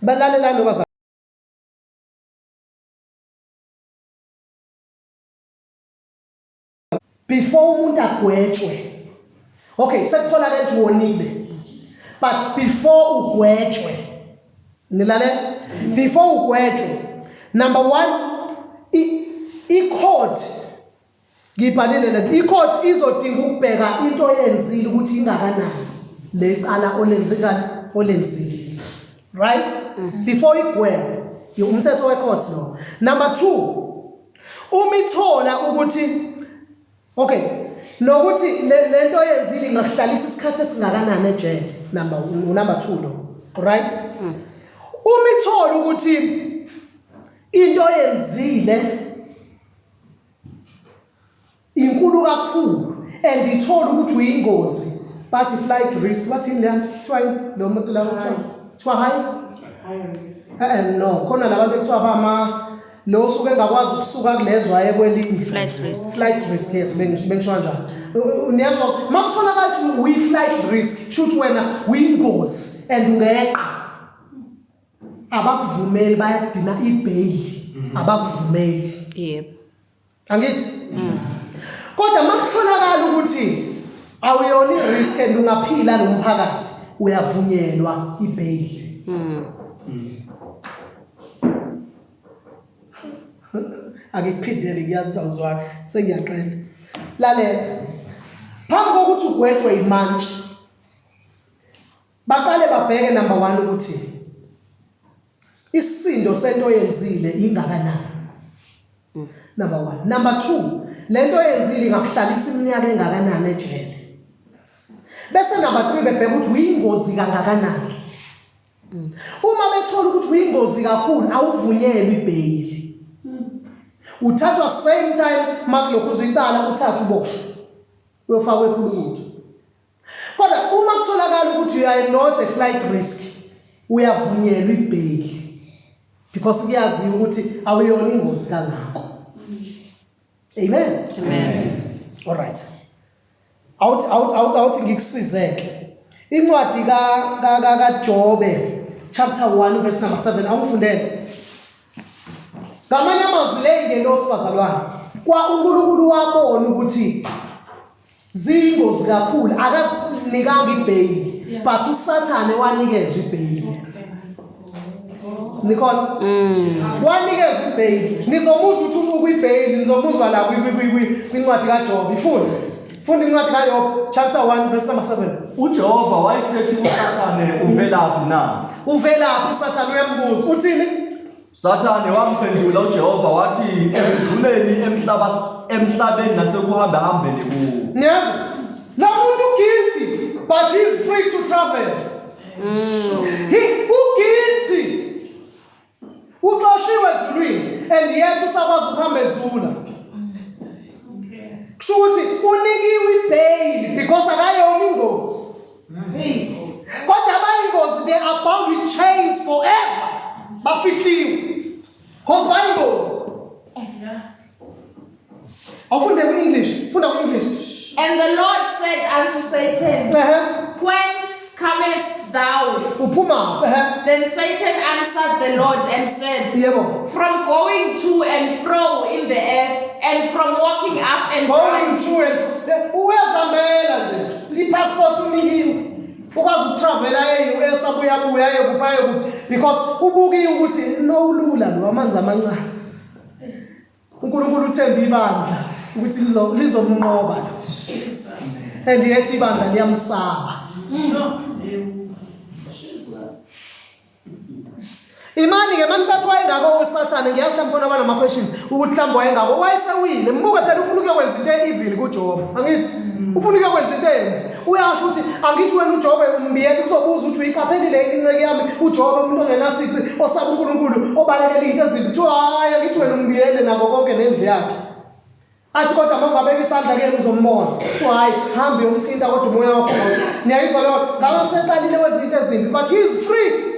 Balalela lo bazana. Before umuntu agwetshwe. Okay, sekutholakala ukuthi wonile. But before ugwetshwe. Nilalela? Before ugwetshwe. Number 1, i-court ngibhalile le. I-court izodinga ukubheka into oyenzile ukuthi ingakanani. Lecala olenzile. Right? Before igwetshwe. Umthetho we-court lo. Number 2, umithola ukuthi okay, nokuthi lento oyenzile ingahlalisa isikhathi esingakanani ejele. Number 2 lo. Right? Umithola ukuthi into oyenzile inkulu kakhulu and ithola ukuthi uyingozi. But flight risk bathi la try lo muntu la kuthiwa high. No, khona labantu ekuthiwa bama lo suke engakwazi ukusuka kulezwe aye kwelinye flight risk yes bengisho kanjalo niyazwa makutholakala ukuthi we flight risk shoot wena uyingozi and ungeqa abakuvumeli bayadina ibail abakuvumeli Yep. angithi kodwa makutholakala ukuthi awuyona risk and ungaphila nomphakathi uyavunyelwa ibail. Akikuphindele ngiyazizwa sengiyaxela. Lalela. Phambi kokuthi ugwetshwe imantshi. Baqale babheke number 1 ukuthi isisindo sento oyenzile ingakanani. Number 1. Number 2, lento oyenzile ingakuhlalisa iminyaka engakanani ejele. Bese number 3 bebheka ukuthi uyingozi kangakanani. Uma bethola ukuthi uyingozi kakhulu awuvunyelwe ibail. Uthathwa same time makulokhu uzicala uthatha uboshwe uyofakwa ekhululutho. Kodwa uma kutholakala ukuthi you are not a flight risk uyavunyelwa ibail because kuyaziwa ukuthi awuyona ingozi kangako. Amen. All right. Out ngikusizeke. Incwadi ka Jobe chapter 1 verse number 7 awufundele. Ngamanye amazwi le ngelosi bazalwane kwa uNkulunkulu wabona ukuthi zingozi kakhulu akazinikanga ibail but uSathane wanikezwa ibail. Nicole wanikezwa ibail. Nizomuzwa ukuthi ukwibail nizomuzwa la kwincwadi kaJobe. Funda incwadi kaJobe chapter 1 verse number 7. uJehova wayesethi kuSathane uvelaphi na? Uvelaphi uSathane uyambuza uthini? Sathane wamphendula uJehova wathi emzuleni emhlabeni nasekuhambahambeni kuwo. Niyazwa? La muntu guilty but he is free to travel. He guilty. Uxoshiwe ezulwini and yet usakwazi ukuhamba ezula. Kusho ukuthi unikiwe ibail because akayona ingozi. Kodwa abayingozi they are bound with chains forever. Bafihliwe. Because bayingozi. Awufunde ku-English. Funda ku-English. And the Lord said unto Satan, Whence comest thou? Uphuma. Then Satan answered the Lord and said, Yebo. From going to and fro in the earth, and from walking up and Going down. to and uyazamela nje. i-passport unikiwe ukwazi ukutravela e-US abuya because ubukiwe ukuthi nowulula lo amanzi amancane uNkulunkulu uthemba ibandla ukuthi lizomnqoba lo and yethi ibandla liyamsaba. Imani ke manithatha wayengako uSathane ngiyazi mhlawumbe khona nama questions ukuthi mhlawumbe wayengako wayesewile mbuke phela ufuna ukuyokwenza into evil kuJob angithi ufuna ukuyokwenza into embi uyasho ukuthi angithi wena uJob umbiyela uzobuza ukuthi uyiqaphelile inceke yami uJob umuntu ongenasici osaba uNkulunkulu obalekela into ezimbi kuthiwa hayi angithi wena umbiyele nabo konke nendlu yakhe athi kodwa mangabeka isandla ke uzombona kuthiwa hayi hambe umthinta kodwa umoya wakho niyayizwa lo ngabe seqalile wenza into ezimbi but he is free.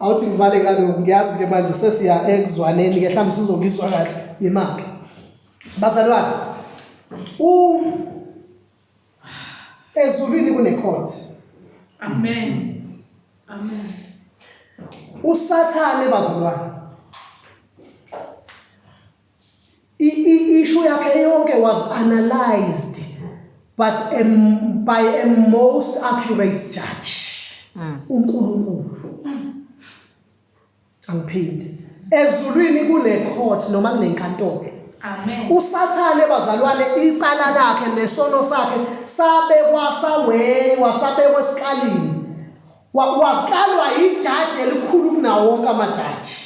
Awuthi ngivale kaloku ngiyazi ke manje sesiya ekuzwaneni ke mhlawumbe sizokizwa kahle imaki bazalwane ezulwini kune court. Amen. uSathane bazalwane issue yakhe yonke was analyzed but by a most accurate judge uNkulunkulu. Angiphinde ezulwini kune court noma kunenkantolo. Amen. uSathane bazalwane icala lakhe nesono sakhe sabekwa esikalini waqalwa ijaji elikhulu kunawo wonke amajaji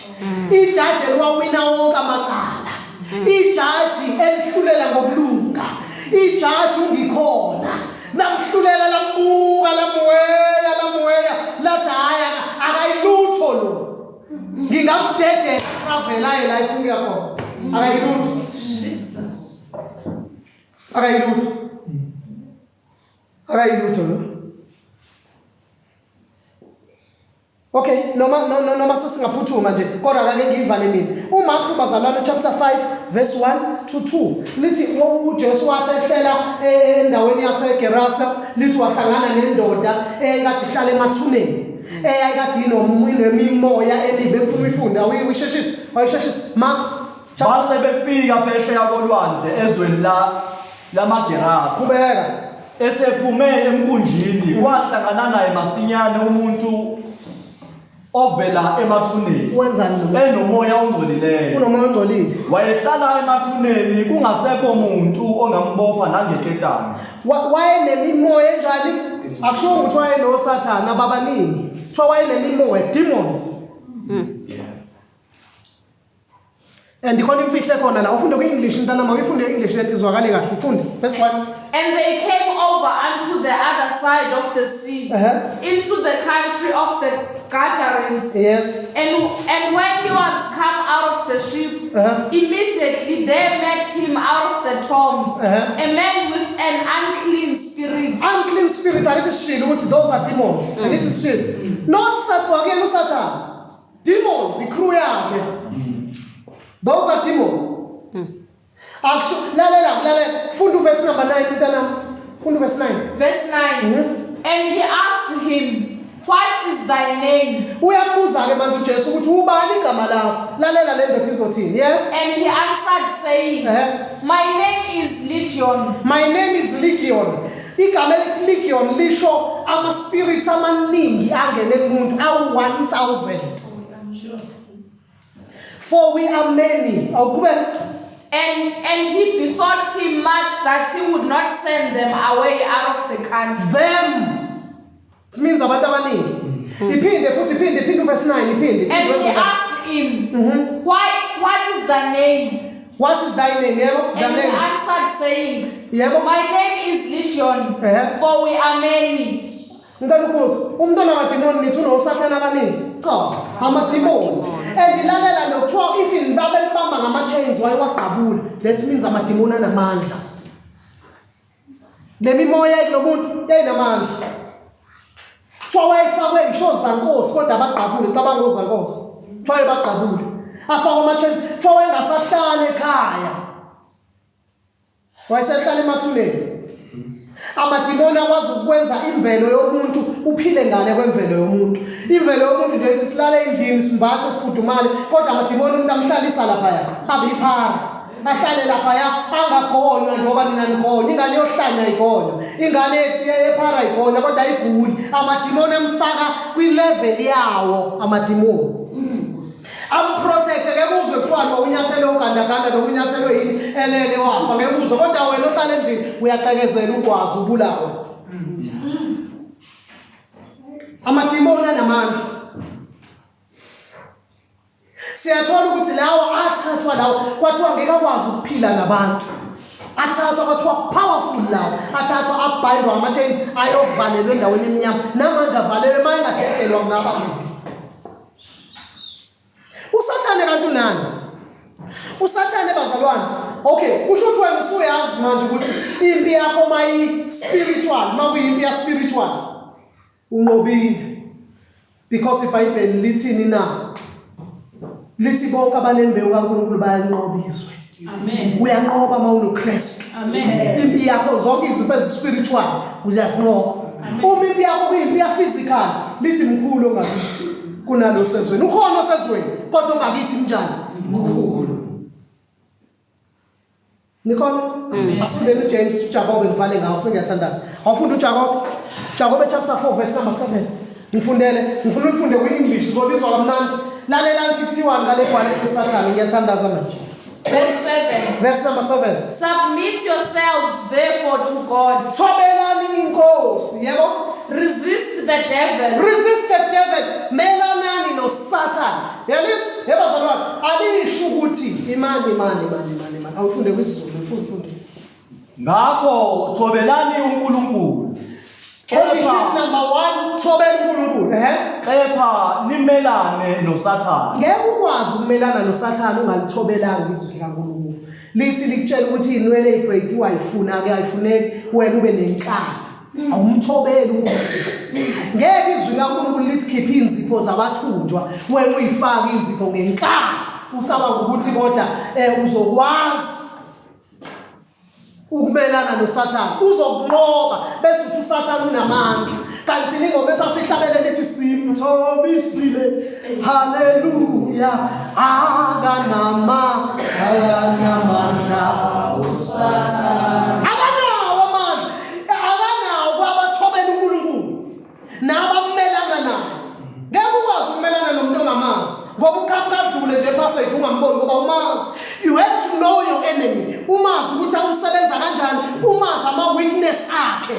ijaji eliwawina wonke amacala ijaji elihlulela ngokulunga ijaji ungikhona lamhlulela lambuka lamweya lathi haya akayilutho lo ngingamdedela travela la ifika khona akayilutho lo. Okay, noma sesingaphuthuma nje kodwa ake ngivale mina. uMarku bazalwane chapter 5 verse 1 to 2 lithi uJesu wathi ehlela endaweni yaseGerasa lithi wahlangana nendoda ekade ihlala emathuneni eyayikade inemimoya emibi ekufuna uyifunda awuyisheshisa Mark base befika phesheya kolwandle ezweni lamaGerasa kubeka esephume emkhunjini kwahlangana naye masinyane umuntu ovela emathuneni wenzani lo enomoya ongcolileyo unomoya ongcolile wayehlala emathuneni kungasekho umuntu ongambopha nangeketani wayenemimoya enjani akusho ukuthi wayenoSathane ababaningi kuthiwa wayenemimoya demons. And ikhona imfihlo khona la ufunde ku-English ntanama uyifunde u-English lethi izwakale kahle ufunde verse 1. And they came over unto the other side of the sea, into the country of the Gadarenes. Yes. And when he was come out of the ship, immediately there met him out of the tombs a man with an unclean spirit. Unclean spirit, I need to shit, which those are demons. I need to shit. Not Satan. Demons, the crew yake. Those are demons. Actually, lalela, fundu verse number 9 mtanam. Fundu verse 9. Verse 9. And he asked him, what is thy name? Uyambuza ke manje uJesu ukuthi ubani igama lakho? Lalela le ndoda izothini. Yes? And he answered saying, my name is Legion. My name is Legion. Igama elithi Legion lisho ama spirits amaningi angene kumuntu awu 1000. For we are many. And he besought him much that he would not send them away out of the country. Them. It means abantu abaningi. Iphinde verse 9 iphinde. And he asked him, what is thy name? What is thy name? Yebo. And he answered saying, yebo. My name is Legion, for we are many. Ngicela ukubuza umntwana kaDimoni nithi unoSathane abaningi cha amadimoni endilalela nokuthiwa even babembamba ngama-chains wayewaqabula that means amadimoni anamandla lemimoya kulomuntu yayinamandla kuthiwa wayefakwe ngisho zankosi kodwa abaqabule cabanga uzankosi kuthiwa baqabule afakwa ama-chains kuthiwa wayengasahlala ekhaya wayesehlala emathuneni amadimoni akwazi ukwenza imvelo yomuntu uphile ngale kwemvelo yomuntu imvelo yomuntu nje ithi silale endlini simbathe sifudumale kodwa amadimoni umuntu amhlalisa lapha abe iphara ahlale lapha angagonywa njengoba nina nigonywa. Ingane yohlanya igonywa, ingane yephara igonywa, kodwa ayiguli. Amadimoni emfaka kwi-level yawo amadimoni. Amprotecte ngeke uzwe kuthiwa lo unyathelo ugandaganda lo unyathelo yini elele wafa ngeke uzwe, kodwa wena ohlala endlini uyaqekezela ukwazi ubulawe. Amadimoni anamandla. Siyathola ukuthi lawo athathwa lawo kwathiwa ngeke akwazi ukuphila nabantu. Athathwa kwathiwa powerful lawo, athathwa abhayindwa ama-chains ayovalelwa endaweni emnyama, namanje avalelwe uma engadedelwa kungabantu. Usathane kanti nani? Usathane bazalwane. Okay, kusho ukuthi wena usuyazi manje ukuthi impi yakho mayi-spiritual, makuyimpi ya-spiritual unqobile. Because iBhayibheli lithini na? Lithi bonke abanembewu kaNkulunkulu bayanqobiswa. Amen. Uyanqoba uma unoKristu. Amen. Impi yakho zonke izinto ezi-spiritual uyazinqoba. Uma impi yakho kuyimpi ya-physical, lithi mkhulu ongakithi kunalo sezweni. Ukhona osezweni kodwa ongakithi njani? Mkhulu. Nikhona? Asifundeni uJames uJakobe ngivale ngawo sengiyathandaza. Awufunda uJakobe? Jakobe chapter 4 verse number 7. Ngifuna ufunde kwi-English uzolizwa kamnandi. Lalela ngithi kuthiwa ngale gwale kuSathane ngiyathandaza manje. Verse number 7. Submit yourselves therefore to God. Thobelani inkosi, yebo? Resist the devil. Resist the devil. Melanani noSathane. Yalizwa? Yebo bazalwane, alisho ukuthi imani. Awufunde kwisizulu, ufunde. Ngakho thobelani uNkulunkulu. Condition number 1, thobela uNkulunkulu. Kepha nimelane noSathane. Ngeke ukwazi ukumelana noSathane ungalithobelanga izwi likaNkulunkulu. Lithi likutshela ukuthi inwele eyibreakiwe ayifuna ke ayifuneki wena ube nenkani. Awumthobeli uNkulunkulu. Ngeke izwi likaNkulunkulu lithi khipha inzipho zabathunjwa wena uyifaka inzipho ngenkani. Ucabanga ukuthi kodwa uzokwazi ukumelana noSathane, uzokunqoba bese uthi uSathane unamandla. Kanti ingoma esasihlabele lithi simthobisile haleluya akanamandla uSathane. Akanawo amandla, akanawo kwabathobela uNkulunkulu nabamelana naye. Ngeke ukwazi ukumelana nomuntu ongamazi ngoba ukhamkadlule nje passage ungamboni ngoba umazi. You have to know your enemy. Umazi ukuthi usebenza kanjani, umazi ama-weakness akhe.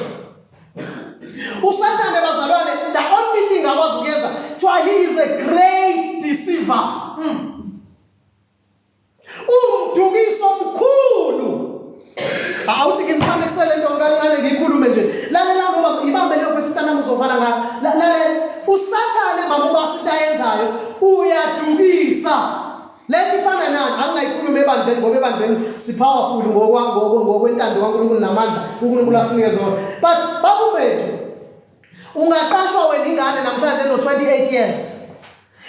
USathane bazalwane, the only thing akwazi ukuyenza kuthiwa he is a great deceiver. Umdukiso omkhulu. Awuthi ngimfanekisele into kancane ngikhulume nje. Lalela ngoba ibambe leyo verse nami uzovala ngayo. Lalela uSathane mamoba sitayenzayo uyadukisa. Lento ifana nani? Angingayikhuluma ebandleni ngoba ebandleni si-powerful ngokwentando kaNkulunkulu namandla uNkulunkulu asinikeze wona. But babumbedu, ungaqashwa wena ingane namhlanje no-28 years.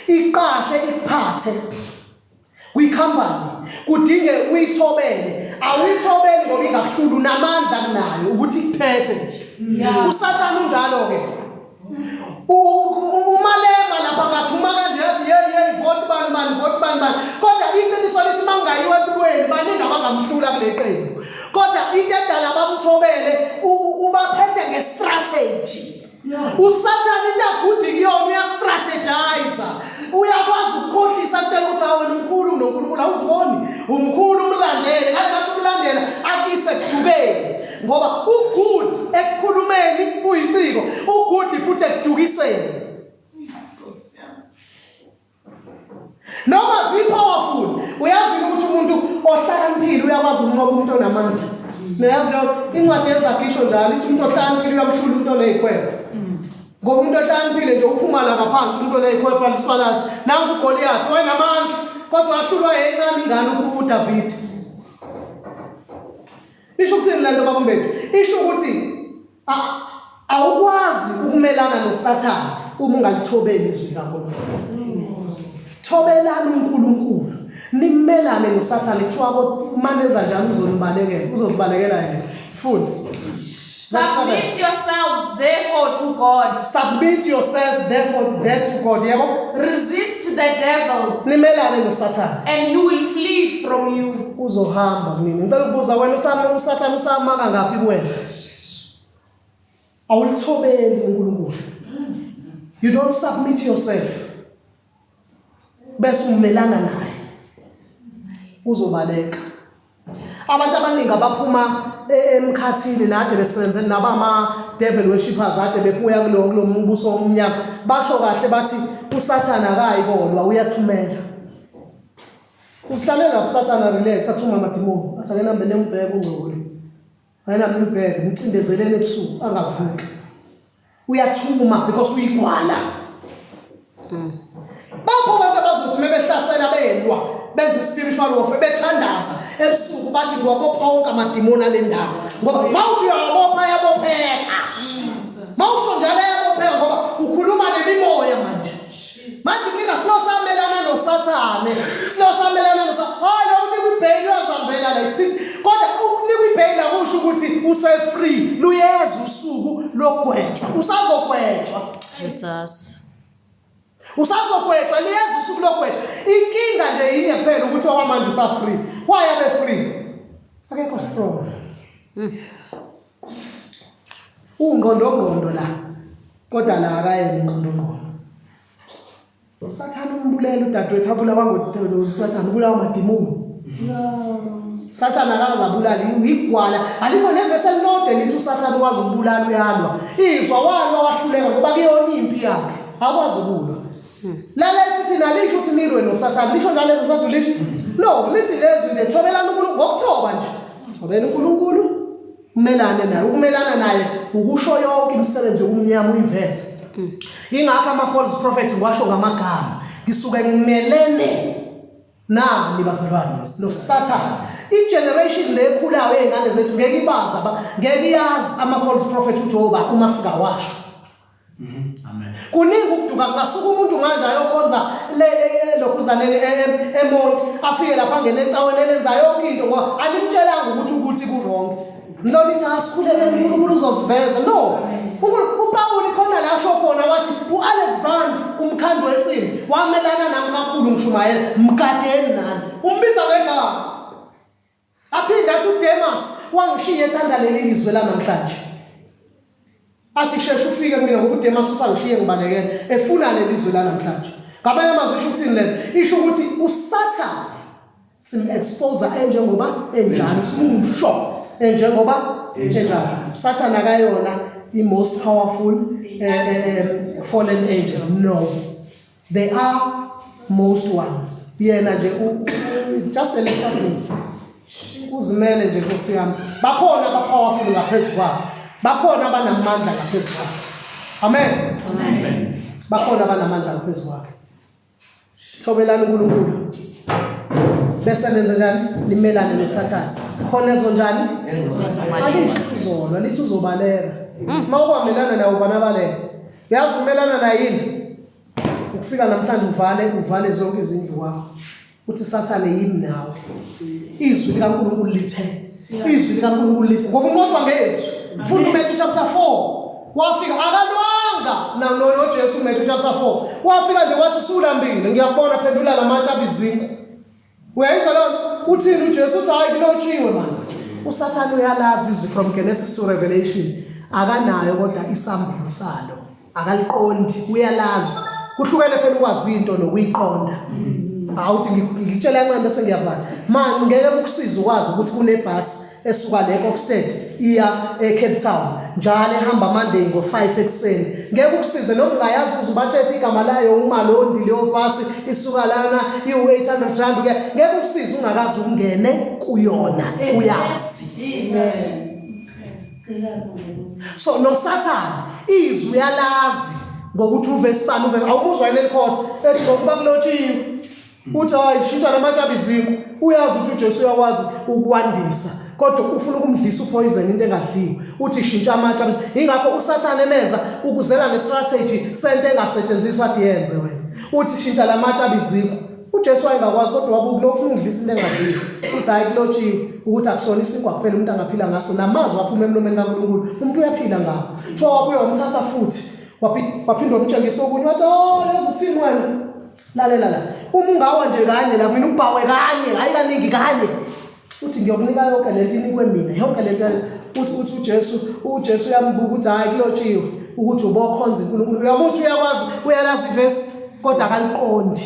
Iqashe ikuphathe kwi-company. Kudinge uyithobele. Awuyithobeli ngoba ingakuhlula unamandla kunayo ukuthi ikuphethe nje. uSathane unjalo-ke. Umalema lapha ngaphuma kanje yathi vote bani kodwa iqiniso lithi mangayiwe ekulweni baningi abangamhlula kule qembu, kodwa into edala bamthobele ubaphethe ngestrategy. uSathane into agudi kuyona uyastrategize, uyakwazi ukukhohlisa kutshela ukuthi hawe umkhulu noNkulunkulu awuziboni umkhulu umlandele ngale ngathi umlandela akise kudubeni ngoba ugood ekukhulumeni uyiciko, ugood futhi ekudukiseni. Noma zi-powerful, uyazi ukuthi umuntu ohlakaniphile uyakwazi ukunqoba umuntu onamandla. Niyazi lo incwadi yeZagisho njalo ithi umuntu ohlakaniphile uyamhlula umuntu oneyikhwepha. Ngoba umuntu ohlakaniphile nje uphuma la ngaphansi umuntu oneyikhwepha lisalathi nangu uGoliath wayenamandla kodwa wahlulwa encane ingane uDavid. Isho ukuthini le nto babambethu? Isho ukuthi awukwazi ukumelana noSathane uma ungalithobeli izwi likaNkulunkulu. Thobelani uNkulunkulu, nimelane noSathane. Kuthiwa uma nenza njalo uzonibalekela, uzozibalekela yena. Fundi Submit yourselves therefore to God. Submit yourself therefore to God. Yebo. Resist the devil Nimelane noSathane. and he will flee from you. Uzohamba kunini. Ngicela ukubuza wena uSathane usamaka ngaphi kuwena? Awulithobeli uNkulunkulu. You don't submit yourself. Bese umelana naye. Uzobaleka. Abantu abaningi abaphuma emkhathini nade besebenzele nabama devil worshippers ade bebuya kulo mbuso omnyama basho kahle bathi uSathane akayikolwa uyathumela. Usihlalela uSathane relax athuma amadimoni athi ake nambe nembheke ungcolo. Ayena mbheke umcindezelene ebusuku angavuki. Uyathuma because uyigwala. Bapho abantu abazothi mebehlasela belwa benza spiritual warfare bethandaza ebusuku bathi ngiyabopha wonke amadimoni ale ndawo ngoba mawuthi uyabopha yabopheka mawusho njalo yabopheka ngoba ukhuluma nemimoya manje ngika sinosamelana noSathane sinosamelana hayi lo unika ibhayili uyazihambela la isithi kodwa ukunika ibhayili akusho ukuthi use-free luyeza usuku lokugwetshwa usazogwetshwa Jesus. Usazokwetshwa liyeza usuku lokugwetshwa. Inkinga nje yini kuphela ukuthi okwamanje usa-free. Why abe free? Akekho strong. Ungqondo la. Kodwa la akayena ingqondo. uSathane umbulela udadewethu abula kwangododolo uSathane ubulawa amadimoni. Sathane akazabulala igwala alikho nevesi elilodwa lithi uSathane wazi ukubulala uyalwa. Izwa walwa wahluleka ngoba kuyona impi yakhe. Akwazi ukulwa. Lalela ukuthi nalisho ukuthi nilwe noSathane lisho njalo uSathane lisho no lithi lezi nje thobelana uNkulunkulu ngokuthoba nje thobela uNkulunkulu umelane naye ukumelana naye ukusho yonke imisebenzi yokumnyama uyiveze ingakho ama-false prophets ngiwasho ngamagama ngisuke ngimelene nami bazalwane noSathane igeneration le ekhulayo ey'ngane zethu ngeke ibazi ngeke iyazi ama-false prophet uJoba uma sikawasho. Amen. Kuningi ukuduka ngasuka umuntu manje ayokhonza lokhuzaneni eMonti afike lapha ngene ecaweni elenza yonke into ngoba animtshelanga ukuthi ku-wrong. Nolithi asikhuleleni uNkulunkulu uzosiveza. No. uPawuli khona la asho khona wathi uAlexander umkhandi wensimbi wamelana nami kakhulu ngishumayela mkadeni nani. Umbiza ngegama. Aphinda athi uDemas wangishiya ethanda leli lizwe lanamhlanje. Athi sheshe ufike kumina ngoba uDemas usangishiye ngibalekele efuna lelizwe lanamhlanje. Ngabanye amazwi isho ukuthini lena? Isho ukuthi uSathane sim-expose enjengoba enjani simusho enjengoba enjani. uSathane akayona i-most powerful fallen angel. No. They are most ones. Yena nje just a little thing. Uzimele nje Nkosi yami. Bakhona aba-powerful ngaphezu kwabo. Bakhona abanamandla ngaphezu kwakhe. Amen. Amen. Bakhona abanamandla ngaphezu kwakhe. Thobelani uNkulunkulu. Bese lenze njani? Limelane noSathane. Khona ezo njani? Alithi uzolwa, lithi uzobaleka. Uma ukwamelana naye ubanabaleka. Yazi umelana naye yini? Ukufika namhlanje uvale zonke izindlu wakho. Uthi Sathane yimi nawe. Izwi likaNkulunkulu lithe. Izwi likaNkulunkulu lithe. Ngoba unqotshwa ngezwi. Funda uMatthew chapter 4. Wafika akalwanga noJesu uMatthew chapter 4. Wafika nje wathi usulambile ngiyakubona phendula lamatshe abizinko. Uyayizwa lona? Uthini uJesu uthi hayi kulotshiwe manje. uSathane uyalazi izwi from Genesis to Revelation. Akanayo kodwa isambulo salo. Akaliqondi uyalazi. Kuhlukene phela ukwazi into nokuyiqonda. Awuthi ngikutshela nqambe bese ngiyavala. Manje ngeke ukusiza ukwazi ukuthi kunebhasi esuka le eKokstad iya eCape Town njalo ehamba Monday ngo5 ekseni. Ngeke ukusize nokungayazi ukuthi ubathethe igama layo uMalondi leyo bhasi isuka lana i800 rand ke ngeke ukusize ungakazi ungene kuyona uyazi. So noSathane izwi uyalazi ngokuthi uverse 5 awumuzwa yini ecourt ethi ngokuba kulotshiwe uthi hayi shintsha lamatshe abizinko uyazi ukuthi uJesu uyakwazi ukwandisa kodwa ufuna ukumdlisa upoison into engadliwe uthi shintsha amatshe ingakho uSathane emeza ukuzela nestrategy sente engasetshenziswa athi yenze wena uthi shintsha lamatshe abizinko uJesu ayengakwazi kodwa wabuku nofuna ukudlisa into engadliwe uthi hayi kulotshiwe ukuthi akusona isinkwa kuphela umuntu angaphila ngaso namazwi aphuma emlomeni kaNkulunkulu umuntu uyaphila ngawo kuthiwa wabuye wamthatha futhi waphindwa umtshengisa okunye wathi yazi uthini wena lalela la uma ungawa nje kanye la mina ubhawe kanye hayi kaningi kanye uthi ngiyokunika yonke lento inikwe mina yonke lento uthi uJesu uyambuka ukuthi hayi kulotshiwe ukuthi ubokhonza uNkulunkulu uyamuthi uyakwazi uyalazi ivesi kodwa akaliqondi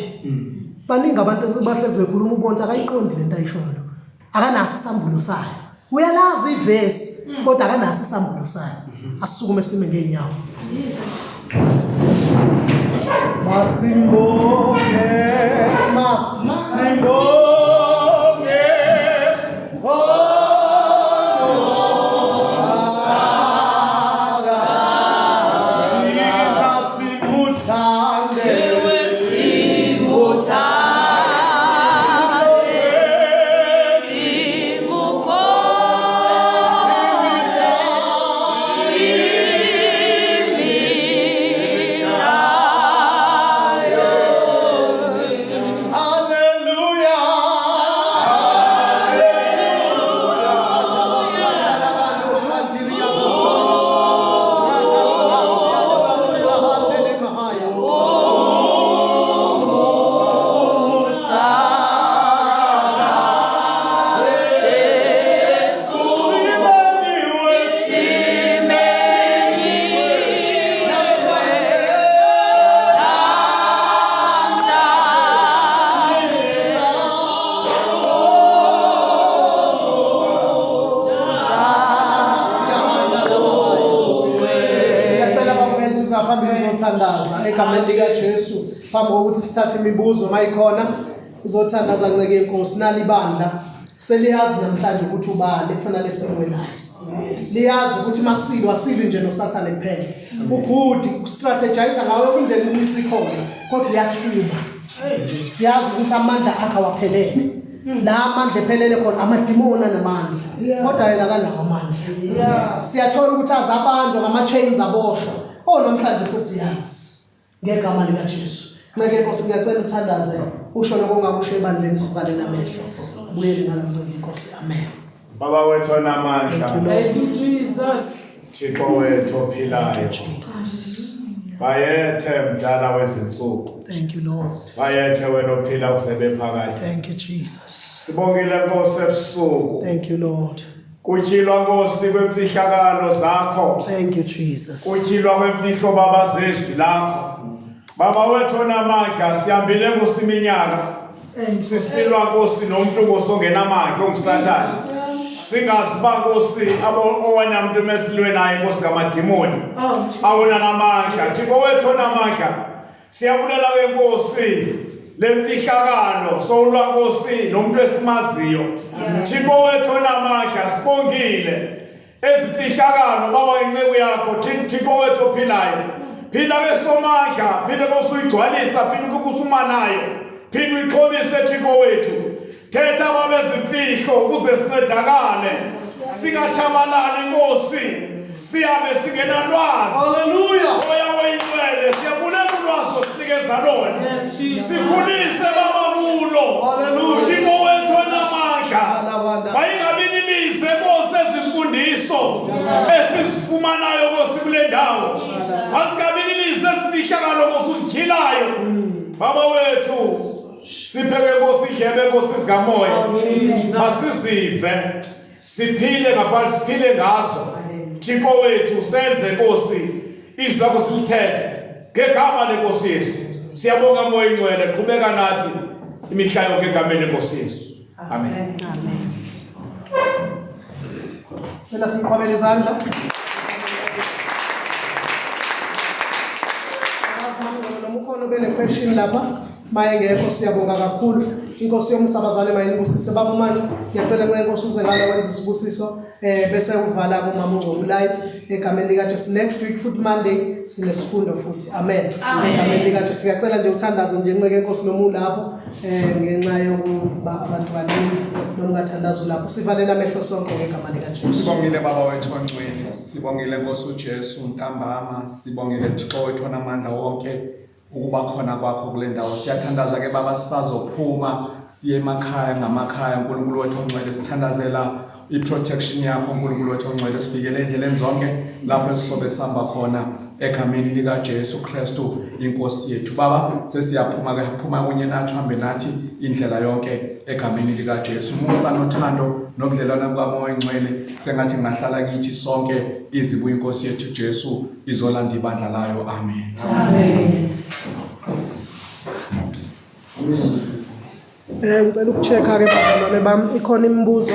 baningi abantu bahlezi bekhuluma ubonke akayiqondi lento ayishoyo akanaso isambulo sayo uyalazi ivesi kodwa akanaso isambulo sayo asisukume sime ngeenyawo Masimbonge egameni likaJesu phambi kokuthi sithathe imibuzo mayikhona uzothandaza nceke inkosi nali bandla seliyazi namhlanje ukuthi ubani kufanele semwelayo liyazi ukuthi masilo asili nje noSathane kuphela ubhudi strategize ngayo indlela ukuthi ikhona kodwa uyathuma siyazi ukuthi amandla akhe awaphelele la amandla ephelele khona amadimoni namandla kodwa yena akanawo amandla siyathola ukuthi azabanjwa ngama-chains aboshwa namhlanje sesiyazi ngegama likaJesu nceke inkosi ngiyacela uthandaze usho lokungakusho ebandleni sivale namehlo buyele ngalamncindi inkosi amen Baba wethu onamandla Thank you, Jesus. Thixo wethu ophilayo bayethe mdala wezinsuku thank you Lord bayethe wena ophila kusebe phakathi thank you Jesus sibongile Nkosi ebusuku thank you Lord kutyilwa Nkosi kwemfihlakalo zakho thank you Jesus kutyilwa kwemfihlo baba zezwi lakho baba wethu onamandla sihambile Nkosi iminyaka sisilwa Nkosi nomuntu ngosongenamandla ongusathane singazi ba Nkosi owena muntu mesilwe naye Nkosi ngamadimoni awona namandla Thixo wethu onamandla siyabulela ke Nkosi lemfihlakalo solwa Nkosi nomuntu esimaziyo Thixo wethu onamandla sibongile ezifihlakalo baba inceku yakho Thixo wethu ophilayo phila ke somandla phila Nkosi uyigcwalisa phila ukusuma nayo phila uyixhobise Thixo wethu thetha babezimfihlo ukuze sincedakale singachabalali Nkosi siyabe singenalwazi haleluya oya weyinwele siyabulela ulwazi osinikeza lona sikhulise baba kulo haleluya Thixo wethu onamandla bayingabililise Nkosi ezimfundiso esizifumanayo Nkosi kule ndawo asikabililise ezifihlakalo Nkosi uzikhilayo baba wethu sipheke Nkosi idlebe Nkosi sikamoya masizive siphile ngaphansi siphile ngazo Thixo wethu senze Nkosi izwi lakho silithethe ngegama lenkosi Yesu siyabonga moya ingcwele qhubeka nathi imihla yonke egameni lenkosi Yesu amen Amen. Cela siqhwabele izandla noma ukhona bene-question lapha maye ngekho siyabonga kakhulu inkosi yomsabazane mayinibusise baba manje ngiyacela ngenkosi uze ngala wenza isibusiso bese uvala umama uNgcobo live egameni likaJesu next week futhi Monday sinesifundo futhi amen egameni likaJesu ngiyacela nje uthandaze nje nceke inkosi noma ulapho ngenxa yokuba abantu baningi noma ungathandaza lapho sivalela amehlo sonke ngegama likaJesu Sibongile baba wethu ongcwele sibongile Nkosi uJesu ntambama sibongile Thixo wethu onamandla wonke ukuba khona kwakho kule ndawo siyathandaza ke baba sisazophuma siye emakhaya ngamakhaya uNkulunkulu wethu ongcwele sithandazela i-protection yakho uNkulunkulu wethu ongcwele sifikele endleleni zonke lapho esisobe sihamba khona egameni lika Jesu Kristu inkosi yethu. Baba sesiyaphuma kunye nathi hambe nathi indlela yonke egameni lika Jesu. Umusa nothando nobudlelwano bukaMoya Ongcwele sengathi ngahlala kithi sonke izibuya inkosi yethu Jesu izolanda ibandla layo. Amen. Ngicela ukuchecka ke bazalwane bami ikhona imibuzo.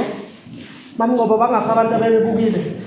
Bamnqobo bangapha abantu abebukile.